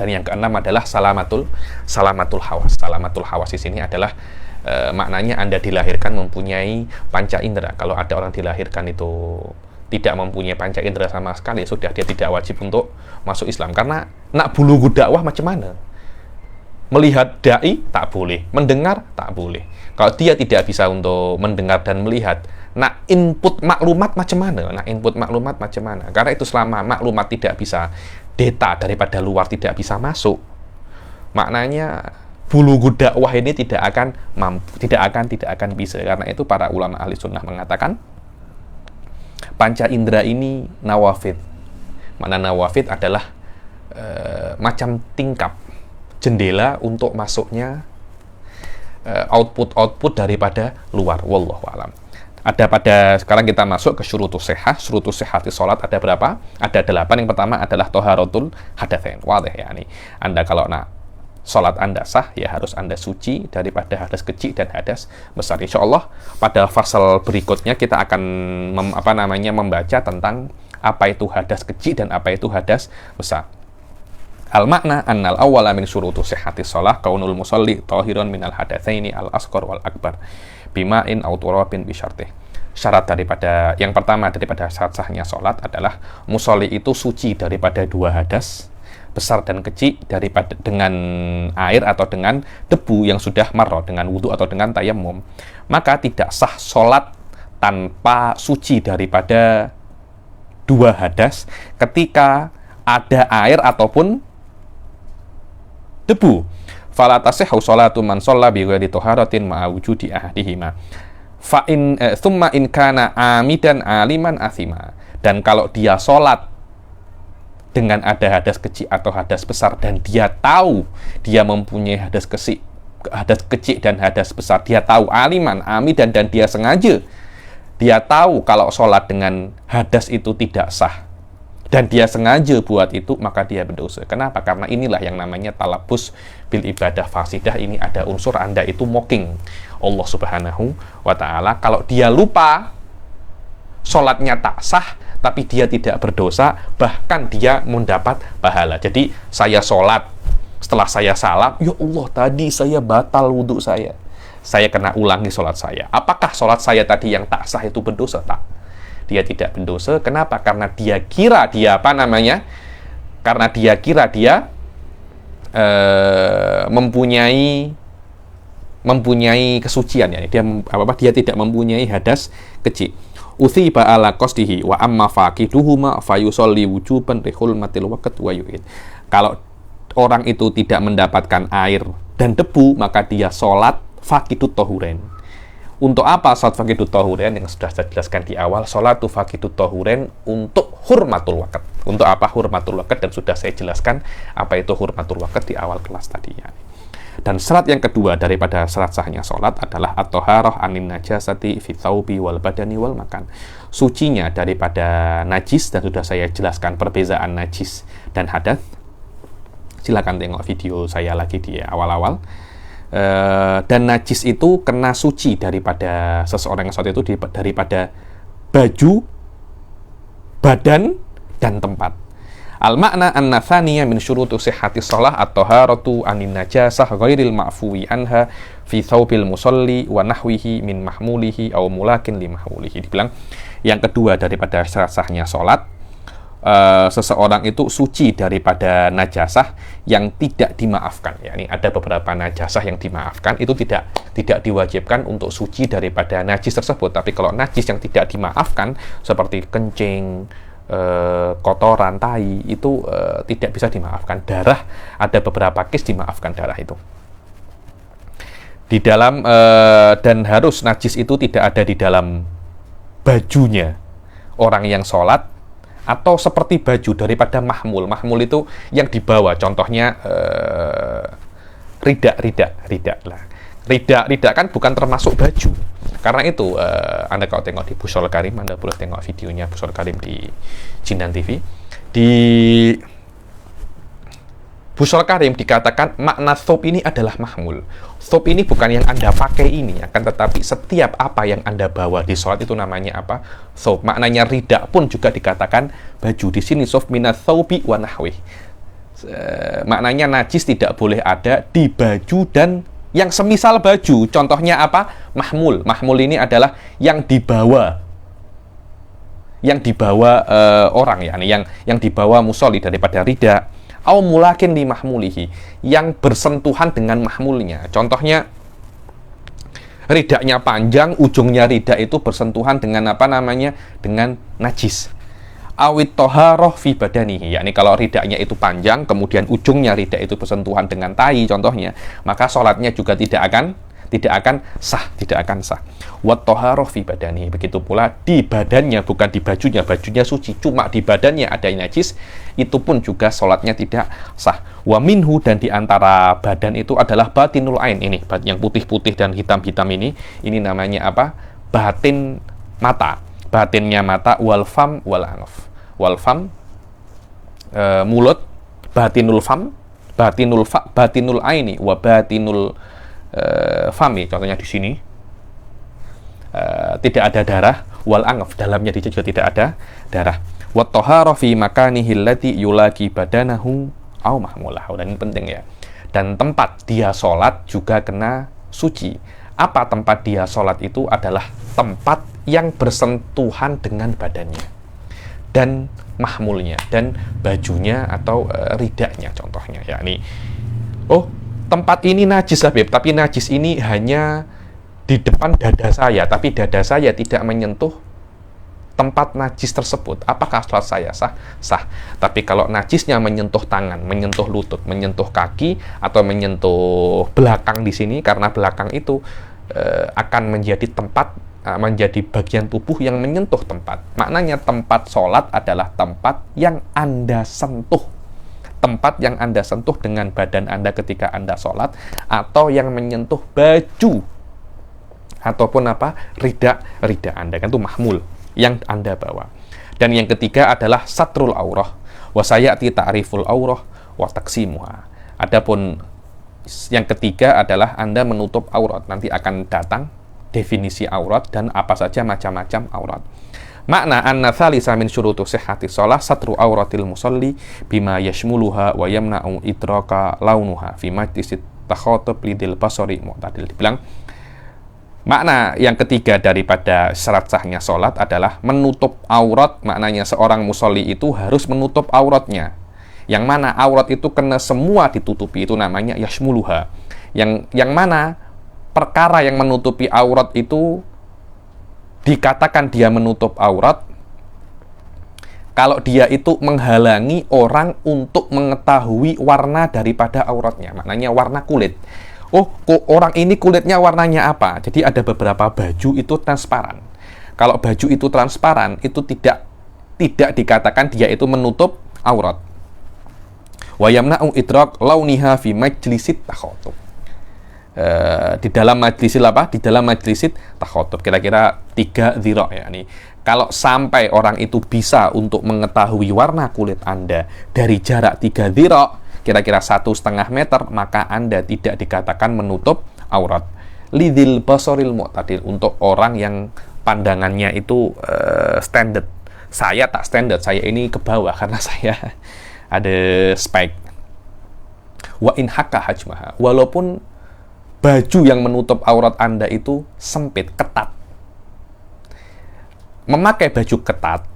Dan yang keenam adalah salamatul hawas. Salamatul hawas di sini adalah maknanya Anda dilahirkan mempunyai panca indera. Kalau ada orang dilahirkan itu tidak mempunyai panca indera sama sekali, sudah dia tidak wajib untuk masuk Islam. Karena nak bulughud dakwah macam mana? Melihat dai tak boleh, mendengar tak boleh. Kalau dia tidak bisa untuk mendengar dan melihat, nak input maklumat macam mana? Nah, input maklumat macam mana? Karena itu selama maklumat tidak bisa, data daripada luar tidak bisa masuk, maknanya bulughud dakwah ini tidak akan mampu, tidak akan bisa. Karena itu para ulama ahli sunnah mengatakan panca indera ini nawafid. Mana nawafid adalah macam tingkap jendela untuk masuknya output daripada luar. Wallahu alam. Sekarang kita masuk ke syurutus sihhah. Syurutus sihhati sholat ada berapa? Ada 8. Yang pertama adalah toharatul hadatsain. Wadih ya nih. Anda kalau nak sholat Anda sah, ya harus Anda suci daripada hadas kecil dan hadas besar. Insya Allah pada fasal berikutnya kita akan membaca tentang apa itu hadas kecil dan apa itu hadas besar. Al-makna annal awwala min syurutus sihhati shalah kaunul musalli tahiran minal hadatsaini al-asghar wal akbar bima'in aw turabin bi syartih. Syarat daripada yang pertama daripada syarat sahnya salat adalah musolli itu suci daripada dua hadas besar dan kecil, daripada dengan air atau dengan debu yang sudah marro, dengan wudu atau dengan tayammum. Maka tidak sah salat tanpa suci daripada dua hadas ketika ada air ataupun debu. fala tasihhu sholatu man shalla bi ghairi taharatin ma'a wujudi ahadihima. Fa in thumma in kana amidan aliman athima. Dan kalau dia sholat dengan ada hadas kecil atau hadas besar dan dia tahu dia mempunyai hadas kecil dan hadas besar, dia tahu aliman, amidan, dan dia sengaja, dia tahu kalau sholat dengan hadas itu tidak sah dan dia sengaja buat itu, maka dia berdosa. Kenapa? Karena inilah yang namanya talabus bil ibadah fasidah. Ini ada unsur Anda itu mocking Allah Subhanahu wa ta'ala. Kalau dia lupa, sholatnya tak sah, tapi dia tidak berdosa, bahkan dia mendapat pahala. Jadi saya sholat, setelah saya salam, ya Allah, tadi saya batal wudhu saya kena ulangi sholat saya. Apakah sholat saya tadi yang tak sah itu berdosa? Tak, dia tidak berdosa. Kenapa? Karena dia kira dia mempunyai kesucian, ya. Dia tidak mempunyai hadas kecil. Uthiba ala qasdihi wa amma faqiduhuma fayusolli wujuban lihulmatil waqt wa yu'id. Kalau orang itu tidak mendapatkan air dan debu, maka dia sholat faqidut tahuren. Untuk apa sholat faqidut tahuren? Yang sudah saya jelaskan di awal, sholatu faqidut tahuren untuk hurmatul waqt. Untuk apa hurmatul waqt? Dan sudah saya jelaskan apa itu hurmatul waqt di awal kelas tadi, ya. Dan syarat yang kedua daripada syarat sahnya sholat adalah at-thaharah anin najasati fi thawbi wal badani wal makan. Sucinya daripada najis, dan sudah saya jelaskan perbedaan najis dan hadas. Silakan tengok video saya lagi di awal-awal. Dan najis itu kena suci daripada seseorang yang sholat itu daripada baju, badan, dan tempat. Al-makna anna thaniya min syurutu sihhati shalah at-taharatu anin najasah ghairil ma'fuwi anha fi thawbil musalli wa nahwihi min mahmulihi aw mulakin li mahmulihi. Dibilang yang kedua daripada syarat sahnya salat, seseorang itu suci daripada najasah yang tidak dimaafkan. Ya, ini ada beberapa najasah yang dimaafkan, itu tidak diwajibkan untuk suci daripada najis tersebut. Tapi kalau najis yang tidak dimaafkan seperti kencing, kotoran, tai, itu tidak bisa dimaafkan. Darah, ada beberapa case dimaafkan darah itu. Di dalam dan harus najis itu tidak ada di dalam bajunya orang yang sholat, atau seperti baju daripada mahmul. Mahmul itu yang dibawa, contohnya ridak lah. Ridak kan bukan termasuk baju. Karena itu, Anda kalau tengok di Bushrul Karim, Anda boleh tengok videonya Bushrul Karim di Jindan TV. Di Bushrul Karim dikatakan makna thawb ini adalah mahmul. Thawb ini bukan yang Anda pakai ini, akan tetapi setiap apa yang Anda bawa di sholat itu namanya apa? Thawb. Maknanya ridak pun juga dikatakan baju. Di sini thawb minat thawbi wa nahwih. Maknanya najis tidak boleh ada di baju dan yang semisal baju. Contohnya apa? Mahmul. Mahmul ini adalah yang dibawa orang, ya, yang dibawa musolli daripada rida. Au mulakin li mahmulihi, yang bersentuhan dengan mahmulnya. Contohnya ridaknya panjang, ujungnya ridak itu bersentuhan dengan apa namanya? Dengan najis. Awit toharoh fi badanihi, yakni kalau ridaknya itu panjang, kemudian ujungnya ridak itu bersentuhan dengan tai, contohnya, maka sholatnya juga tidak akan sah. Wat toharoh fi badanihi, begitu pula di badannya, bukan di bajunya suci, cuma di badannya ada najis, itu pun juga sholatnya tidak sah. Wa minhu, dan di antara badan itu adalah batinul ain, ini yang putih-putih dan hitam-hitam ini namanya apa? Batin mata. Batinnya mata, wal fam wal anf. Wal fam, mulut, batinul fam, batinul aini, wa batinul fami, contohnya di sini tidak ada darah. Wal anf, dalamnya juga tidak ada darah. Wat toharoh fi makanihi allati yulaki badanahu au mahmulahu. Dan ini penting, ya. Dan tempat dia sholat juga kena suci. Apa tempat dia sholat itu? Adalah tempat yang bersentuhan dengan badannya dan mahmulnya dan bajunya atau ridaknya, contohnya, yakni tempat ini najis, Habib, tapi najis ini hanya di depan dada saya, tapi dada saya tidak menyentuh tempat najis tersebut, apakah sholat saya sah? Sah. Tapi kalau najisnya menyentuh tangan, menyentuh lutut, menyentuh kaki, atau menyentuh belakang di sini, karena belakang itu akan menjadi tempat, menjadi bagian tubuh yang menyentuh tempat. Maknanya tempat sholat adalah tempat yang Anda sentuh. Tempat yang Anda sentuh dengan badan Anda ketika Anda sholat, atau yang menyentuh baju, ataupun rida Anda, kan itu mahmul yang Anda bawa. Dan yang ketiga adalah satrul aurah, wa sayati ta'riful aurah wa taqsimuha. Adapun yang ketiga adalah Anda menutup aurat. Nanti akan datang definisi aurat dan apa saja macam-macam aurat. Makna anna tsalisa min syurutu sihhati shalah satru auratil musalli bima yashmuluha wa yamna'u idraka launuha fi majlisit takhatub lidil basari mu'tadil. Dibilang makna yang ketiga daripada syarat sahnya sholat adalah menutup aurat. Maknanya seorang musolli itu harus menutup auratnya. Yang mana aurat itu kena semua ditutupi, itu namanya yashmuluha. Yang mana perkara yang menutupi aurat itu dikatakan dia menutup aurat kalau dia itu menghalangi orang untuk mengetahui warna daripada auratnya. Maknanya warna kulit. Oh, kok orang ini kulitnya warnanya apa? Jadi ada beberapa baju itu transparan. Kalau baju itu transparan, itu tidak dikatakan dia itu menutup aurat. Wa yamna'u idrak launiha fi majlisit takhatub. Di dalam majlisit takhatub, kira-kira 3 dhira' ya nih. Kalau sampai orang itu bisa untuk mengetahui warna kulit Anda dari jarak 3 dhira', kira-kira 1,5 meter, maka Anda tidak dikatakan menutup aurat. Lidil basaril mu'tadil, untuk orang yang pandangannya itu standard. Saya tak standard, saya ini ke bawah karena saya ada spike. Wa in hakka hajmaha, walaupun baju yang menutup aurat Anda itu sempit, ketat. Memakai baju ketat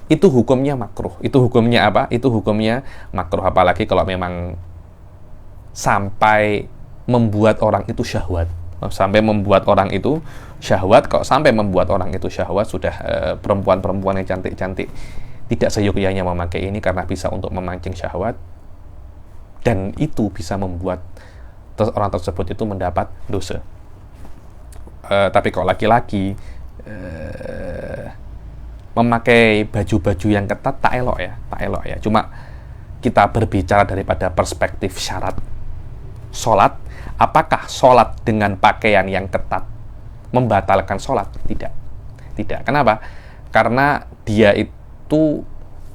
itu hukumnya makruh. Itu hukumnya apa? Itu hukumnya makruh, apalagi kalau memang sampai membuat orang itu syahwat. Sampai membuat orang itu syahwat. Kalau sampai membuat orang itu syahwat, sudah perempuan-perempuan yang cantik-cantik tidak seyogyanya memakai ini karena bisa untuk memancing syahwat, dan itu bisa membuat orang tersebut itu mendapat dosa. Tapi kalau laki-laki memakai baju-baju yang ketat tak elok ya. Cuma kita berbicara daripada perspektif syarat sholat. Apakah sholat dengan pakaian yang ketat membatalkan sholat? Tidak. Kenapa? Karena dia itu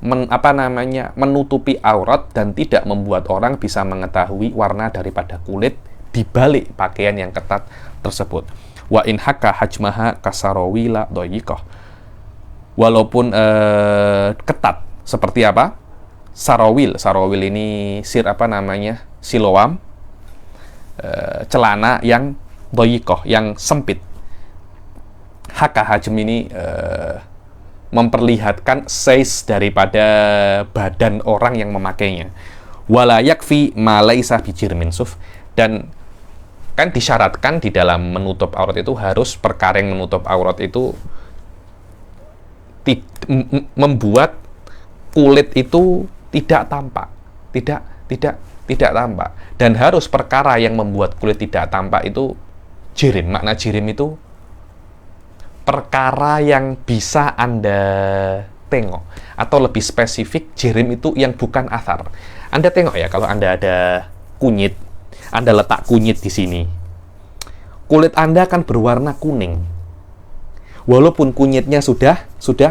menutupi aurat dan tidak membuat orang bisa mengetahui warna daripada kulit di balik pakaian yang ketat tersebut. Wa in hakka hajmaha kasarawila doyikoh. Walaupun ketat, seperti apa? Sarawil ini siloam, celana yang doyikoh, yang sempit. Hakka hajm ini memperlihatkan size daripada badan orang yang memakainya. Wala yakfi ma laisa bijirmin suf, dan kan disyaratkan di dalam menutup aurat itu harus perkara yang menutup aurat itu membuat kulit itu tidak tampak, tidak tampak, dan harus perkara yang membuat kulit tidak tampak itu jirim. Makna jirim itu perkara yang bisa Anda tengok, atau lebih spesifik jirim itu yang bukan athar. Anda tengok ya, kalau Anda ada kunyit, Anda letak kunyit di sini, kulit Anda akan berwarna kuning. Walaupun kunyitnya sudah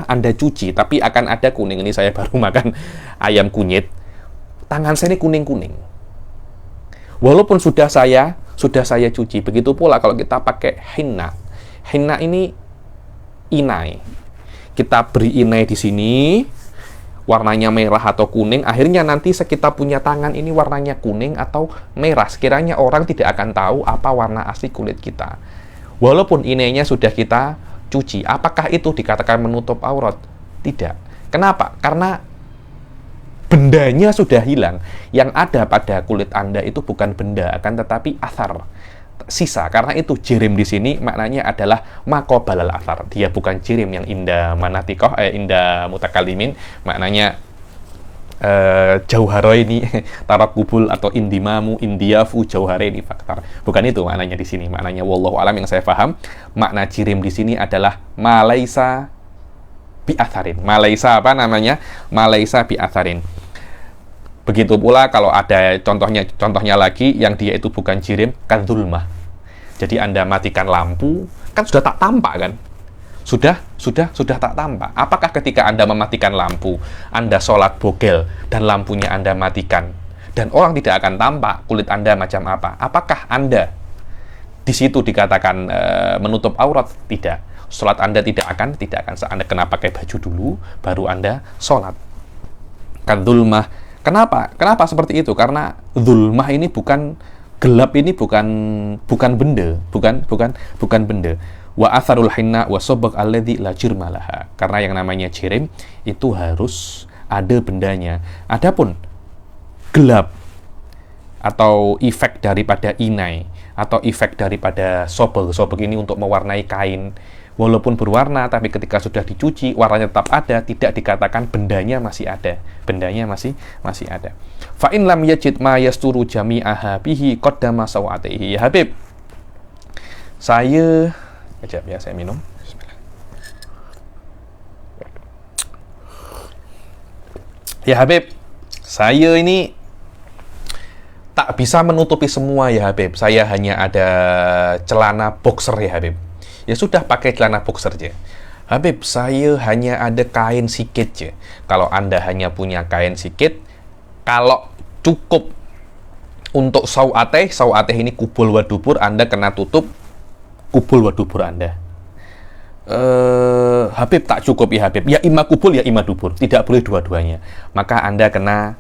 Anda cuci, tapi akan ada kuning. Ini saya baru makan ayam kunyit, tangan saya ini kuning-kuning. Walaupun sudah saya cuci. Begitu pula kalau kita pakai henna. Henna ini inai. Kita beri inai di sini, warnanya merah atau kuning. Akhirnya nanti kita punya tangan ini warnanya kuning atau merah. Sekiranya orang tidak akan tahu apa warna asli kulit kita. Walaupun inainya sudah kita cuci, apakah itu dikatakan menutup aurat? Tidak. Kenapa? Karena bendanya sudah hilang. Yang ada pada kulit Anda itu bukan benda, akan tetapi athar. sisa. Karena itu jirim di sini maknanya adalah maqabalal athar. Dia bukan jirim yang inda manatikoh, inda mutakalimin, maknanya jauharaini tarakubul atau indimamu indiafu jauharaini faktar. Bukan itu maknanya di sini. Maknanya wallahu alam yang saya paham, makna jirim di sini adalah malaisa bi atharin. Malaisa apa namanya? Malaisa bi atharin. Begitu pula kalau ada contohnya lagi yang dia itu bukan jirim, kadzulmah. Jadi Anda matikan lampu, kan sudah tak tampak kan? Sudah tak tampak. Apakah ketika Anda mematikan lampu, Anda sholat bogel dan lampunya Anda matikan dan orang tidak akan tampak kulit Anda macam apa? Apakah Anda di situ dikatakan menutup aurat? Tidak. Sholat Anda tidak akan Anda kena pakai baju dulu baru Anda sholat. Kadzulmah. Kenapa seperti itu? Karena zulmah ini bukan gelap, ini bukan benda, bukan benda. Wa atharul hinna wa sabaq alladzi la jirmalaha. Karena yang namanya jirim itu harus ada bendanya. Adapun gelap atau efek daripada inai atau efek daripada sobek ini untuk mewarnai kain. Walaupun berwarna, tapi ketika sudah dicuci, warnanya tetap ada, tidak dikatakan bendanya masih ada. Bendanya masih ada. Fa in lam yajid ma yasturu jami'aha bihi qaddama sawatihi. Ya Habib, saya minum. Bismillah. Ya Habib, saya ini tak bisa menutupi semua ya Habib. Saya hanya ada celana boxer ya Habib. Ya sudah, pakai celana boxer aja. Habib, saya hanya ada kain sikit aja. Kalau Anda hanya punya kain sikit, kalau cukup untuk sawateh ini kubul wa dubur, Anda kena tutup kubul wa dubur Anda. Habib, tak cukup ya Habib. Ya ima kubul, ya ima dubur. Tidak boleh dua-duanya. Maka Anda kena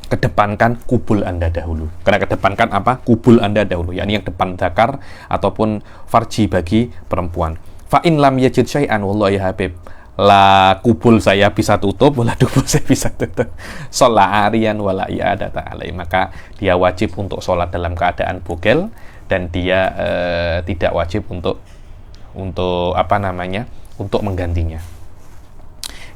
kedepankan kubul Anda dahulu. Karena kedepankan apa? Kubul Anda dahulu, yakni yang depan zakar ataupun farji bagi perempuan. Fa in lam yajid syai'an wallahi ya Habib, la kubul saya bisa tutup, wala dubur saya bisa tutup. Sholat arian wala i'adata alai. Maka dia wajib untuk sholat dalam keadaan bogel dan dia tidak wajib untuk menggantinya.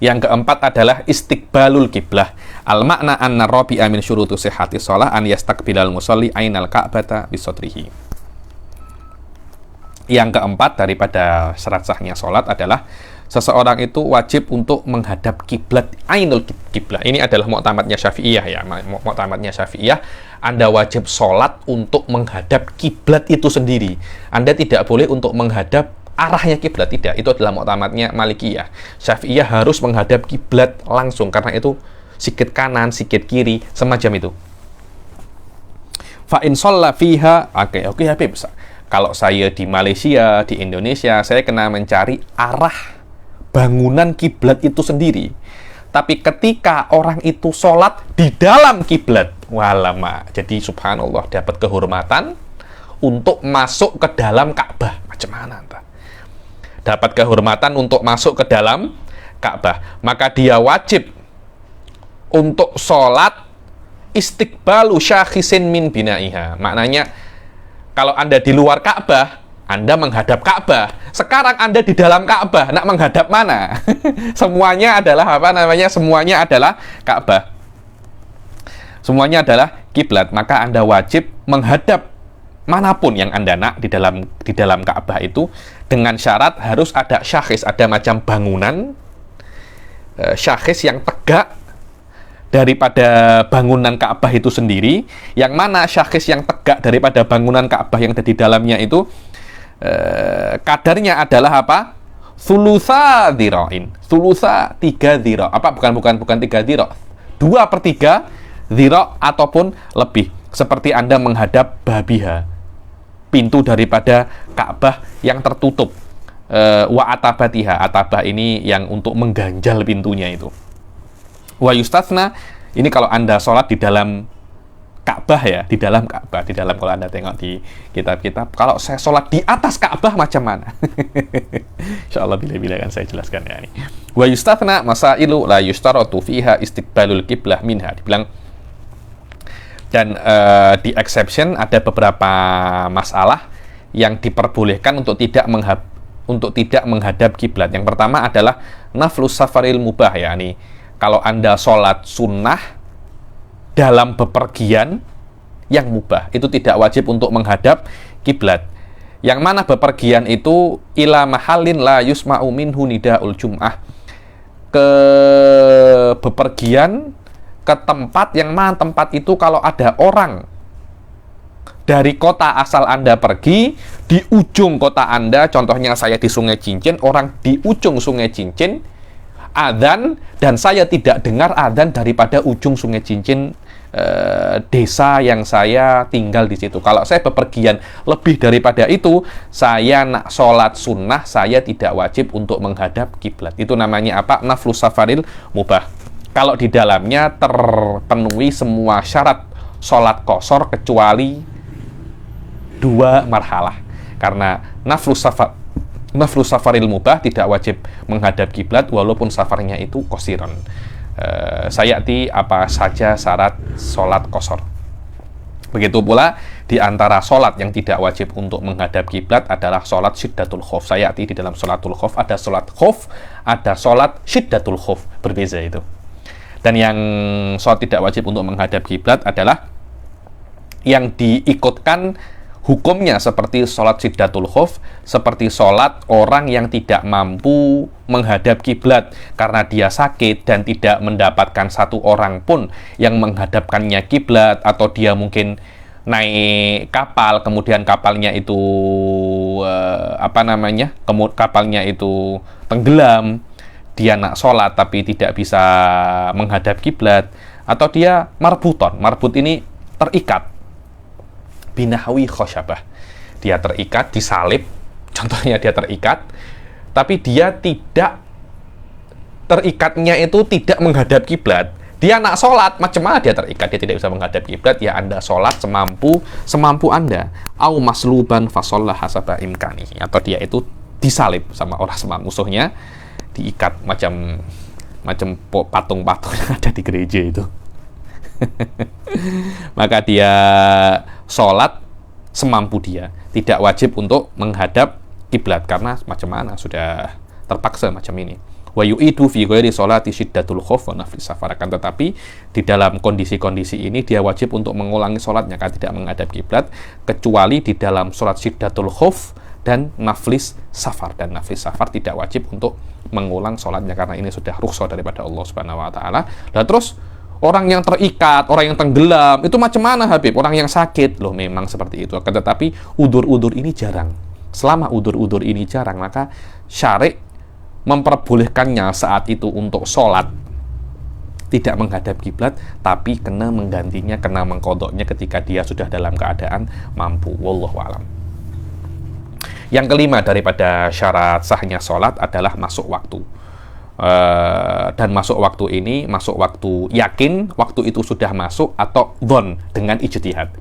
Yang keempat adalah istiqbalul kiblah. Al makna anna rabi'a min syurutu sihhati shalah an yastaqbilal musalli ainal ka'bata bisadrihi. Yang keempat daripada syarat sahnya salat adalah seseorang itu wajib untuk menghadap kiblat, ainul kiblah. Ini adalah mu'tamadnya Syafi'iyah ya. Mu'tamadnya Syafi'iyah, Anda wajib salat untuk menghadap kiblat itu sendiri. Anda tidak boleh untuk menghadap arahnya kiblat, tidak. Itu adalah mu'tamadnya Malikiyah. Syafi'iyah harus menghadap kiblat langsung, karena itu sikit kanan, sikit kiri, semacam itu. Fa in shalla fiha, oke Habib. Kalau saya di Malaysia, di Indonesia, saya kena mencari arah bangunan kiblat itu sendiri. Tapi ketika orang itu sholat di dalam kiblat, walama, jadi subhanallah, dapat kehormatan untuk masuk ke dalam Ka'bah. Macam mana entah? Dapat kehormatan untuk masuk ke dalam Ka'bah, maka dia wajib untuk sholat istiqbalu syakhisin min binaiha. Maknanya, kalau Anda di luar Ka'bah, Anda menghadap Ka'bah. Sekarang Anda di dalam Ka'bah, nak menghadap mana? Semuanya adalah Semuanya adalah Ka'bah. Semuanya adalah kiblat. Maka Anda wajib menghadap manapun yang Anda nak di dalam Ka'bah itu, dengan syarat harus ada syakhis, ada macam bangunan syakhis yang tegak daripada bangunan Ka'bah itu sendiri. Yang mana syakhis yang tegak daripada bangunan Ka'bah yang ada di dalamnya itu kadarnya adalah apa? Thulutha dhira'in. Thulutha 3 dhira'. Apa? Bukan 3 dhira'. 2/3 dhira' ataupun lebih. Seperti Anda menghadap babiha, pintu daripada Ka'bah yang tertutup. Wa atabatiha. Atabah ini yang untuk mengganjal pintunya itu. Wa yustatsna, ini kalau Anda sholat di dalam Ka'bah ya, di dalam Ka'bah, di dalam, kalau Anda tengok di kitab-kitab, kalau saya sholat di atas Ka'bah macam mana? Insyaallah bila-bila kan saya jelaskan ya ini. Wa yustatsna masailu la yustaratu fiha istiqbalul qiblah minha. Dibilang Dan di exception ada beberapa masalah yang diperbolehkan untuk tidak menghadap kiblat. Yang pertama adalah naflus safaril mubah, ya nih. Kalau Anda sholat sunnah dalam bepergian yang mubah, itu tidak wajib untuk menghadap kiblat. Yang mana bepergian itu ila mahallin la yusma'u minhu nidaul jum'ah, ke bepergian ke tempat yang mana tempat itu kalau ada orang dari kota asal Anda pergi, di ujung kota Anda, contohnya saya di Sungai Cincin, orang di ujung Sungai Cincin adzan, dan saya tidak dengar adzan daripada ujung Sungai Cincin desa yang saya tinggal di situ. Kalau saya bepergian lebih daripada itu, saya nak sholat sunnah, saya tidak wajib untuk menghadap kiblat. Itu namanya apa? Naflus safaril mubah. Kalau di dalamnya terpenuhi semua syarat sholat qashar kecuali 2 marhalah. Karena naflus safaril mubah tidak wajib menghadap kiblat walaupun safarnya itu qasiron. Sayati apa saja syarat sholat qashar. Begitu pula di antara sholat yang tidak wajib untuk menghadap kiblat adalah sholat syiddatul khauf. Sayati di dalam sholatul khauf ada sholat khauf, ada sholat syiddatul khauf, berbeza itu. Dan yang sholat tidak wajib untuk menghadap kiblat adalah yang diikutkan hukumnya seperti sholat syiddatul khauf, seperti sholat orang yang tidak mampu menghadap kiblat karena dia sakit dan tidak mendapatkan satu orang pun yang menghadapkannya kiblat, atau dia mungkin naik kapal, kemudian kapalnya itu kapalnya itu tenggelam, dia nak sholat tapi tidak bisa menghadap kiblat, atau dia marbut ini terikat binahwi khosyabah, dia terikat disalib, contohnya dia terikat tapi dia tidak, terikatnya itu tidak menghadap kiblat, dia nak sholat, macam mana dia terikat, dia tidak bisa menghadap kiblat, ya Anda sholat semampu Anda. Au masluban fasollah hasaba imkanihi, atau dia itu disalib sama orang, sama musuhnya, diikat macam patung-patung yang ada di gereja itu. Maka dia sholat semampu dia, tidak wajib untuk menghadap kiblat karena macam mana sudah terpaksa macam ini. Wa yu'idu fi ghairi sholati syiddatul khauf wa nafli safar. Akan tetapi di dalam kondisi-kondisi ini dia wajib untuk mengulangi sholatnya karena tidak menghadap kiblat, kecuali di dalam sholat syiddatul khauf dan naflis safar. Dan naflis safar tidak wajib untuk mengulang sholatnya karena ini sudah rukhsah daripada Allah Subhanahu wa taala. Dan terus orang yang terikat, orang yang tenggelam, itu macam mana Habib? Orang yang sakit, loh memang seperti itu. Akan tetapi udur-udur ini jarang. Selama udur-udur ini jarang, maka syari' memperbolehkannya saat itu untuk sholat tidak menghadap kiblat, tapi kena menggantinya, kena mengkodoknya ketika dia sudah dalam keadaan mampu. Wallahu a'lam. Yang kelima daripada syarat sahnya sholat adalah masuk waktu. Dan masuk waktu ini, masuk waktu yakin, waktu itu sudah masuk, atau dhon dengan ijtihad,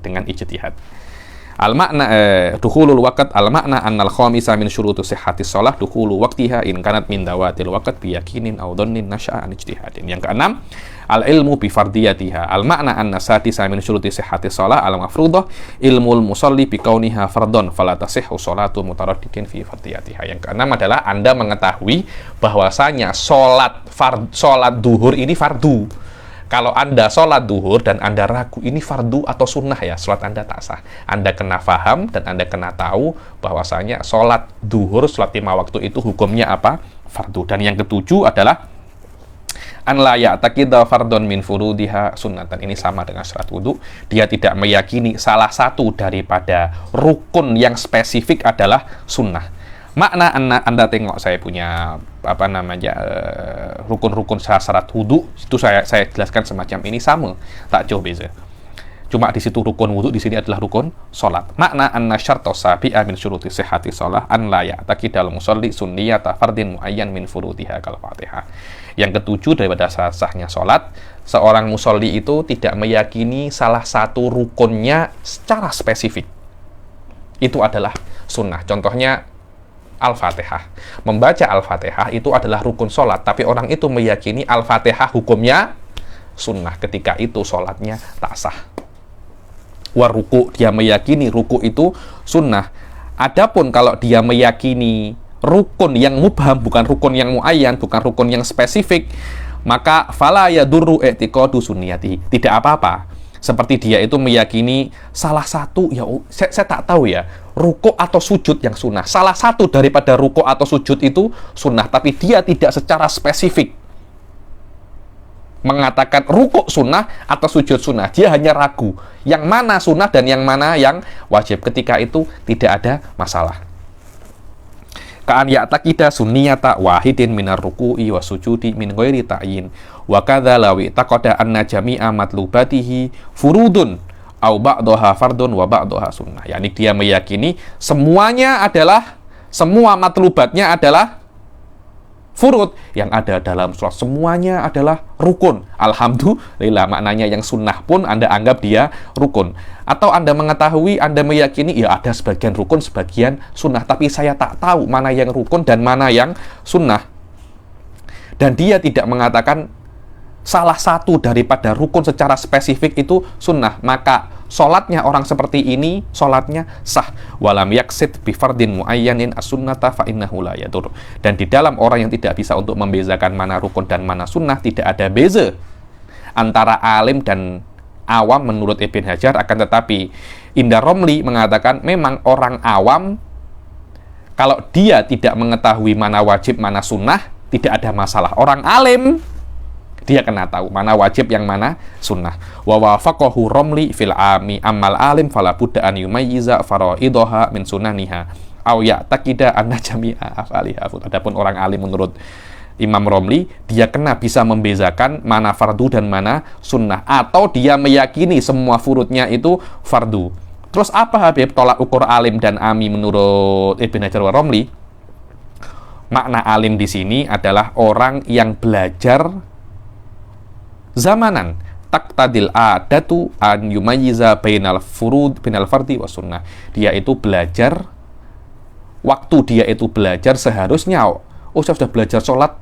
Al-makna dukhulul waqt, al-makna annal khamisa min syurutu sihhatis shalah dukhulu waqtiha in kanat min dawatil waqt bi yakinin aw dhannin nasha'a an ijtihadin. Yang keenam, al-ilmu bi fardiyatiha. Al-makna anna sadisa min syuruti sihhatis shalah al-mafruḍah ilmul musalli bi kauniha fardhon fala tasihhu sholatu mutaraddidin fi fardiyatiha. Yang keenam adalah Anda mengetahui bahwasanya sholat duhur ini fardu. Kalau Anda sholat duhur dan Anda ragu ini fardu atau sunnah, ya sholat Anda tak sah. Anda kena faham dan Anda kena tahu bahwasanya sholat duhur, sholat 5 waktu itu hukumnya apa? Fardu. Dan yang ketujuh adalah an la ya'taqida fardhon min furudiha sunnatan. Ini sama dengan syarat wudu. Dia tidak meyakini salah satu daripada rukun yang spesifik adalah sunnah. Makna Anda tengok saya punya rukun-rukun syarat wudu itu saya jelaskan semacam ini, sama, tak jauh beza. Cuma di situ rukun wudu, di sini adalah rukun salat. Makna anna syarta sabi'a min syuruti sihhati shalah an la ya'taqidal musalli sunniyata fardin muayyan min furudiha kal Fatihah. Yang ketujuh daripada sahnya salat, seorang musolli itu tidak meyakini salah satu rukunnya secara spesifik. Itu adalah sunnah. Contohnya Al-Fatihah. Membaca Al-Fatihah itu adalah rukun sholat, tapi orang itu meyakini Al-Fatihah hukumnya sunnah. Ketika itu sholatnya tak sah. Waruku, dia meyakini ruku itu sunnah. Adapun kalau dia meyakini rukun yang mubham, bukan rukun yang muayyan, bukan rukun yang spesifik, maka fala yadurru i'tiqadu sunniyati. Tidak apa-apa. Seperti dia itu meyakini salah satu, ya saya tak tahu ya, ruku atau sujud yang sunnah. Salah satu daripada ruku atau sujud itu sunnah, tapi dia tidak secara spesifik mengatakan ruku sunnah atau sujud sunnah. Dia hanya ragu yang mana sunnah dan yang mana yang wajib. Ketika itu tidak ada masalah. Ka'an ya'taqida sunniyata wahidin minar ruku'i wa sujudi min ghairi ta'yin wa kadza law taqada anna jami'a matlubatihi furudun au ba'daha fardun wa ba'daha sunnah. Yani dia meyakini semuanya adalah, semua matlubatnya adalah furud, yang ada dalam sholat semuanya adalah rukun. Alhamdulillah, maknanya yang sunnah pun Anda anggap dia rukun. Atau Anda mengetahui, Anda meyakini ya ada sebagian rukun, sebagian sunnah, tapi saya tak tahu mana yang rukun dan mana yang sunnah. Dan dia tidak mengatakan salah satu daripada rukun secara spesifik itu sunnah, maka sholatnya orang seperti ini, sholatnya sah. Walam yaksid bifardin muayyanin as-sunnata fa innahu la yadur. Dan di dalam orang yang tidak bisa untuk membezakan mana rukun dan mana sunnah, tidak ada beza antara alim dan awam menurut Ibn Hajar. Akan tetapi Indra Romli mengatakan memang orang awam, kalau dia tidak mengetahui mana wajib mana sunnah, tidak ada masalah. Orang alim, dia kena tahu mana wajib yang mana sunnah. Wa wafaqahu Romli fil ami ammal alim fala budda an yumayyiza faraidaha min sunaniha aw ya'taqida anna jami'a af'aliha. Adapun orang alim menurut Imam Romli, dia kena bisa membezakan mana fardu dan mana sunnah, atau dia meyakini semua furudnya itu fardu. Terus apa Habib tolak ukur alim dan ami menurut Ibn Hajar wa Romli? Makna alim di sini adalah orang yang belajar zamanan, taqtadil adatu an yumayyiza bainal furud bainal fardi was sunnah. Dia itu belajar, waktu dia itu belajar seharusnya, oh saya sudah belajar sholat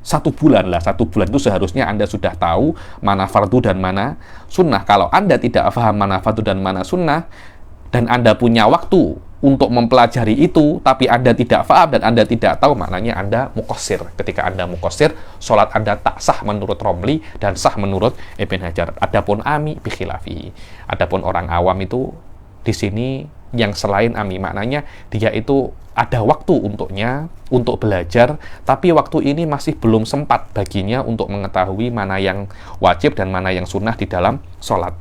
1 bulan lah, 1 bulan itu seharusnya Anda sudah tahu mana fardu dan mana sunnah. Kalau Anda tidak paham mana fardu dan mana sunnah, dan Anda punya waktu untuk mempelajari itu, tapi Anda tidak paham dan Anda tidak tahu, maknanya Anda muqassir. Ketika Anda muqassir, sholat Anda tak sah menurut Romli dan sah menurut Ibn Hajar. Adapun ami bikhilafi. Adapun orang awam itu di sini yang selain ami, maknanya dia itu ada waktu untuknya untuk belajar, tapi waktu ini masih belum sempat baginya untuk mengetahui mana yang wajib dan mana yang sunnah di dalam sholat.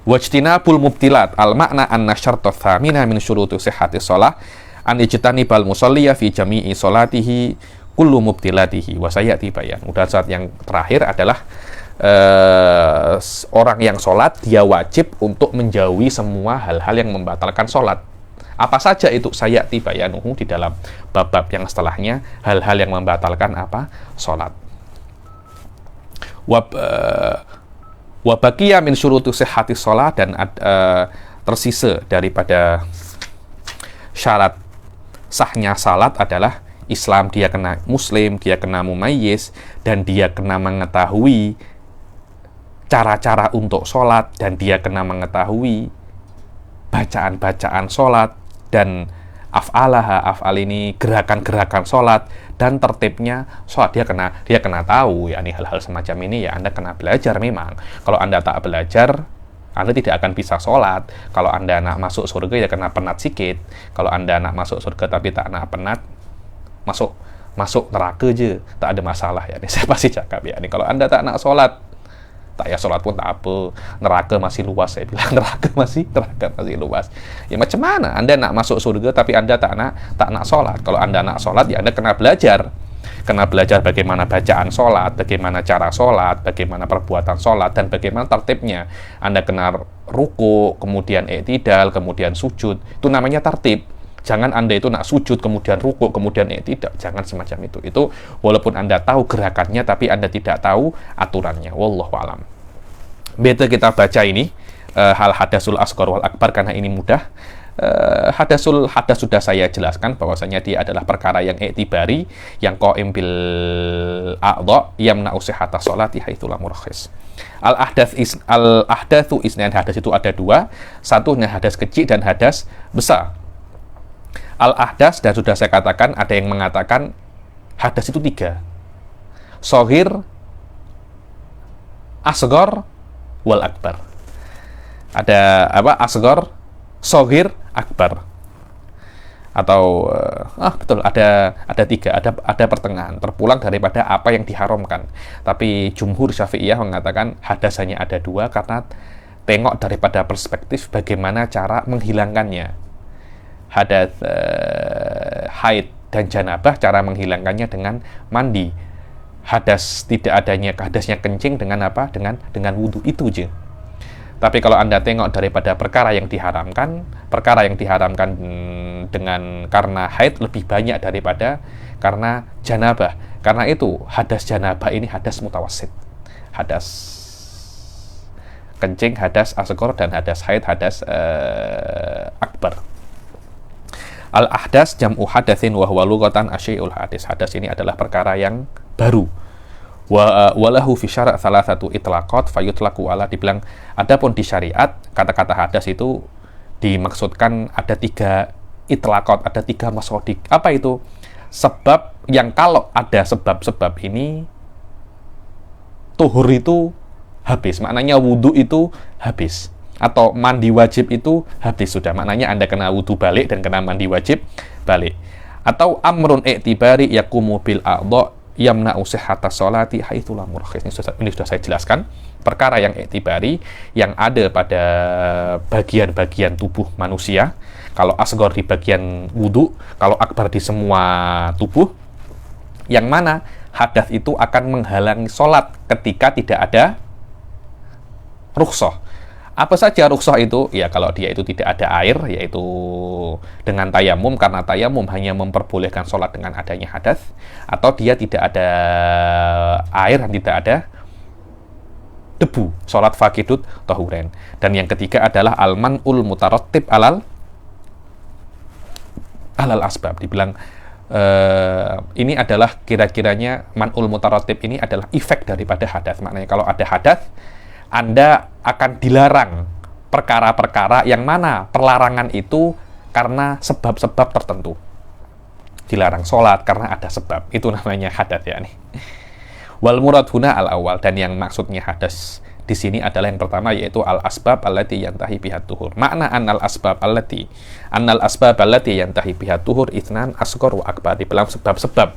Wajtinabul mubtilat al makna anna syarta thamina min syuruti sihhati shalah an ijtanibal musalliya fi jami'i sholatihi kullu mubtilatihi wa sayati bayan. Udah saat yang terakhir adalah orang yang sholat dia wajib untuk menjauhi semua hal-hal yang membatalkan sholat. Apa saja itu? Sayati bayanuhu di dalam bab-bab yang setelahnya, hal-hal yang membatalkan apa? Sholat. Wa baqiya min syuruti sihhati shalah, dan tersisa daripada syarat sahnya salat adalah Islam, dia kena muslim, dia kena mumayyiz, dan dia kena mengetahui cara-cara untuk sholat, dan dia kena mengetahui bacaan-bacaan sholat, dan af'al ini gerakan-gerakan sholat, dan tertibnya sholat dia kena tahu. Ya, ini hal-hal semacam ini ya Anda kena belajar memang. Kalau Anda tak belajar, Anda tidak akan bisa sholat. Kalau Anda nak masuk surga ya kena penat sikit. Kalau Anda nak masuk surga tapi tak nak penat, masuk neraka je, tak ada masalah ya. Ini saya pasti cakap ya. Ini kalau Anda tak nak sholat, tak ya sholat pun tak apa, neraka masih luas, saya bilang neraka masih luas. Ya macam mana Anda nak masuk surga tapi Anda tak nak sholat? Kalau Anda nak sholat ya Anda kena belajar bagaimana bacaan sholat, bagaimana cara sholat, bagaimana perbuatan sholat, dan bagaimana tertibnya. Anda kena ruku, kemudian i'tidal, kemudian sujud, itu namanya tertib. Jangan Anda itu nak sujud, kemudian ruku, kemudian i'tidal. Jangan semacam itu. Itu walaupun Anda tahu gerakannya, tapi Anda tidak tahu aturannya. Wallahu a'lam. Beta kita baca ini, hal hadasul asghar wal akbar, karena ini mudah. hadas sudah saya jelaskan bahwasanya dia adalah perkara yang i'tibari, yang qaim bil a'dha, yamna'u sihhatas sholati haitsu lam murakhis. Al-ahdatsu isnan, hadas itu ada dua, satunya hadas kecil dan hadas besar. Al-ahdas, dan sudah saya katakan, ada yang mengatakan hadas itu tiga: shaghir, asghar, wal akbar. Ada apa? Asghar, shaghir, akbar. Atau betul, ada tiga, ada pertengahan, terpulang daripada apa yang diharamkan. Tapi jumhur Syafi'iyah mengatakan hadas hanya ada dua, karena tengok daripada perspektif bagaimana cara menghilangkannya. Hadas haid dan janabah, cara menghilangkannya dengan mandi. Hadas tidak adanya, hadasnya kencing dengan apa? Dengan wudu, itu aja. Tapi kalau Anda tengok daripada perkara yang diharamkan dengan karena haid lebih banyak daripada karena janabah. Karena itu hadas janabah ini hadas mutawassit. Hadas kencing, hadas asghar, dan hadas haid, hadas akbar. Al-ahdas jam'u hadatsin wa huwa lughatan asyai'ul hadis. Hadas ini adalah perkara yang baru. Walahu fi syara' salasatu itlaqat fayutlaqu ala, dibilang adapun di syariat kata-kata hadas itu dimaksudkan ada tiga itlaqat, ada tiga masodik. Apa itu? Sebab yang kalau ada sebab-sebab ini tuhur itu habis, maknanya wudu itu habis, atau mandi wajib itu habis sudah, maknanya Anda kena wudu balik dan kena mandi wajib balik. Atau amrun i'tibari yaqumu bil a'dha yamna'u sihhatas sholati haitsu lam murakhis. Ini sudah saya jelaskan, perkara yang i'tibari, yang ada pada bagian-bagian tubuh manusia. Kalau asghar di bagian wudu, kalau akbar di semua tubuh, yang mana hadas itu akan menghalangi sholat ketika tidak ada rukhsah. Apa saja rukhsah itu? Ya, kalau dia itu tidak ada air, yaitu dengan tayamum, karena tayamum hanya memperbolehkan sholat dengan adanya hadas, atau dia tidak ada air dan tidak ada debu, sholat faqidut tahuren. Dan yang ketiga adalah al-man'ul mutarattib alal asbab. Dibilang ini adalah kira-kiranya man'ul mutarattib ini adalah efek daripada hadas. Maknanya kalau ada hadas, Anda akan dilarang perkara-perkara yang mana perlarangan itu karena sebab-sebab tertentu. Dilarang sholat karena ada sebab. Itu namanya hadas ya nih. Wal murad huna al awal, dan yang maksudnya hadas di sini adalah yang pertama, yaitu al asbab allati yantahi bihat tuhur. Makna annal asbab allati yantahi bihat tuhur itsnan asghar wa akbar. Dibilang sebab-sebab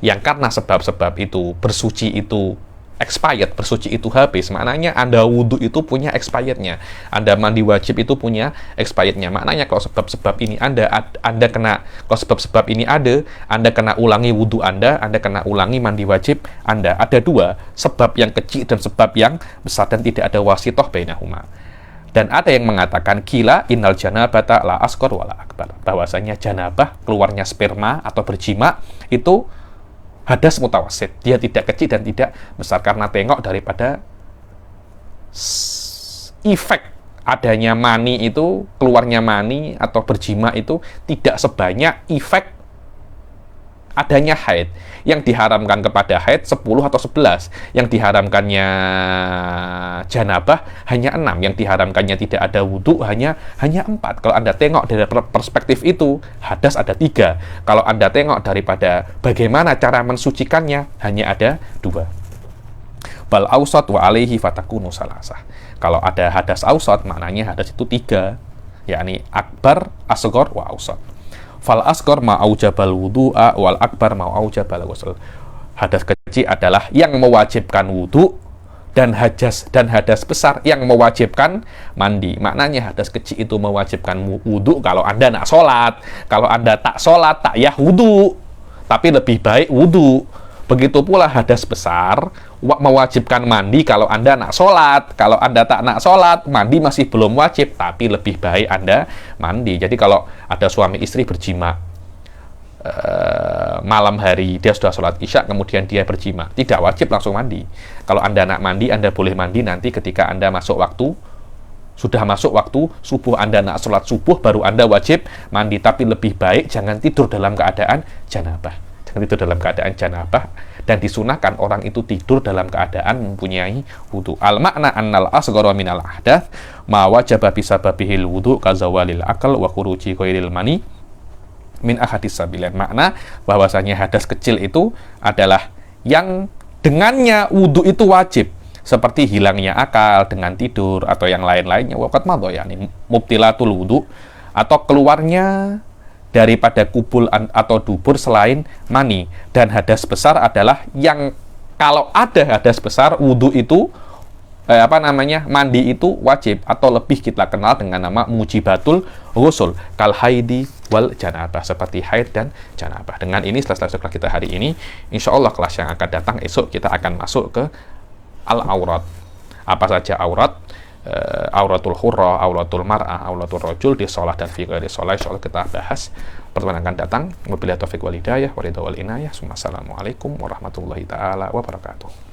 yang karena sebab-sebab itu bersuci itu expired, bersuci itu habis, maknanya Anda wudhu itu punya expirednya, Anda mandi wajib itu punya expirednya. Maknanya kalau sebab-sebab ini Anda kena, kalau sebab-sebab ini ada, Anda kena ulangi wudhu Anda kena ulangi mandi wajib Anda. Ada dua, sebab yang kecil dan sebab yang besar, dan tidak ada wasitoh bainahuma. Dan ada yang mengatakan kila innal janabata la asghar wala akbar, bahwasanya janabah, keluarnya sperma atau berjima, itu hadas mutawassit, dia tidak kecil dan tidak besar, karena tengok daripada efek adanya mani itu, keluarnya mani atau berjima itu tidak sebanyak efek adanya haid. Yang diharamkan kepada haid 10 atau 11, yang diharamkannya janabah hanya 6, yang diharamkannya tidak ada wudhu hanya 4. Kalau Anda tengok dari perspektif itu, hadas ada 3. Kalau Anda tengok daripada bagaimana cara mensucikannya, hanya ada 2. Bal awsat wa alaihi fatakunu salasah. Kalau ada hadas awsat, maknanya hadas itu 3, yakni akbar, asghar, wa awsat. Fal asghar ma'aujabal wudu'a wal akbar ma'aujabal ghusl. Hadas kecil adalah yang mewajibkan wudu, dan hadas besar yang mewajibkan mandi. Maknanya hadas kecil itu mewajibkan wudu kalau Anda nak sholat. Kalau Anda tak sholat, tak yah wudu, tapi lebih baik wudu. Begitu pula hadas besar mewajibkan mandi kalau Anda nak sholat. Kalau Anda tak nak sholat, mandi masih belum wajib, tapi lebih baik Anda mandi. Jadi kalau ada suami istri berjima malam hari, dia sudah sholat isya, kemudian dia berjima, tidak wajib langsung mandi. Kalau Anda nak mandi, Anda boleh mandi nanti ketika Anda masuk waktu sudah masuk waktu subuh, Anda nak sholat subuh, baru Anda wajib mandi. Tapi lebih baik jangan tidur dalam keadaan janabah. Jangan tidur dalam keadaan janabah. Dan disunahkan orang itu tidur dalam keadaan mempunyai wudu. Al-makna annal asghara minal ahdath ma wajaba bisababihil wudu kazawalil akal wa khuruji ghairil mani min ahadis sabilain. Makna bahwasanya hadas kecil itu adalah yang dengannya wudu itu wajib, seperti hilangnya akal dengan tidur atau yang lain-lainnya. Waqat madha yani mubtilatul wudu, atau keluarnya daripada kubul atau dubur selain mani. Dan hadas besar adalah yang kalau ada hadas besar, wudu itu mandi itu wajib, atau lebih kita kenal dengan nama mujibatul ghusl kal haidi wal janabah, seperti haid dan janabah. Dengan ini selesai kita hari ini. Insya Allah kelas yang akan datang esok kita akan masuk ke al-aurat. Apa saja aurat? Auratul hurra, auratul mar'ah, auratul rajul di sholat dan fi ghairi sholat. Insya Allah kita bahas pertemuan akan datang. Wabillahi taufiq wal hidayah, wa ridha wal inayah. Assalamualaikum warahmatullahi taala wabarakatuh.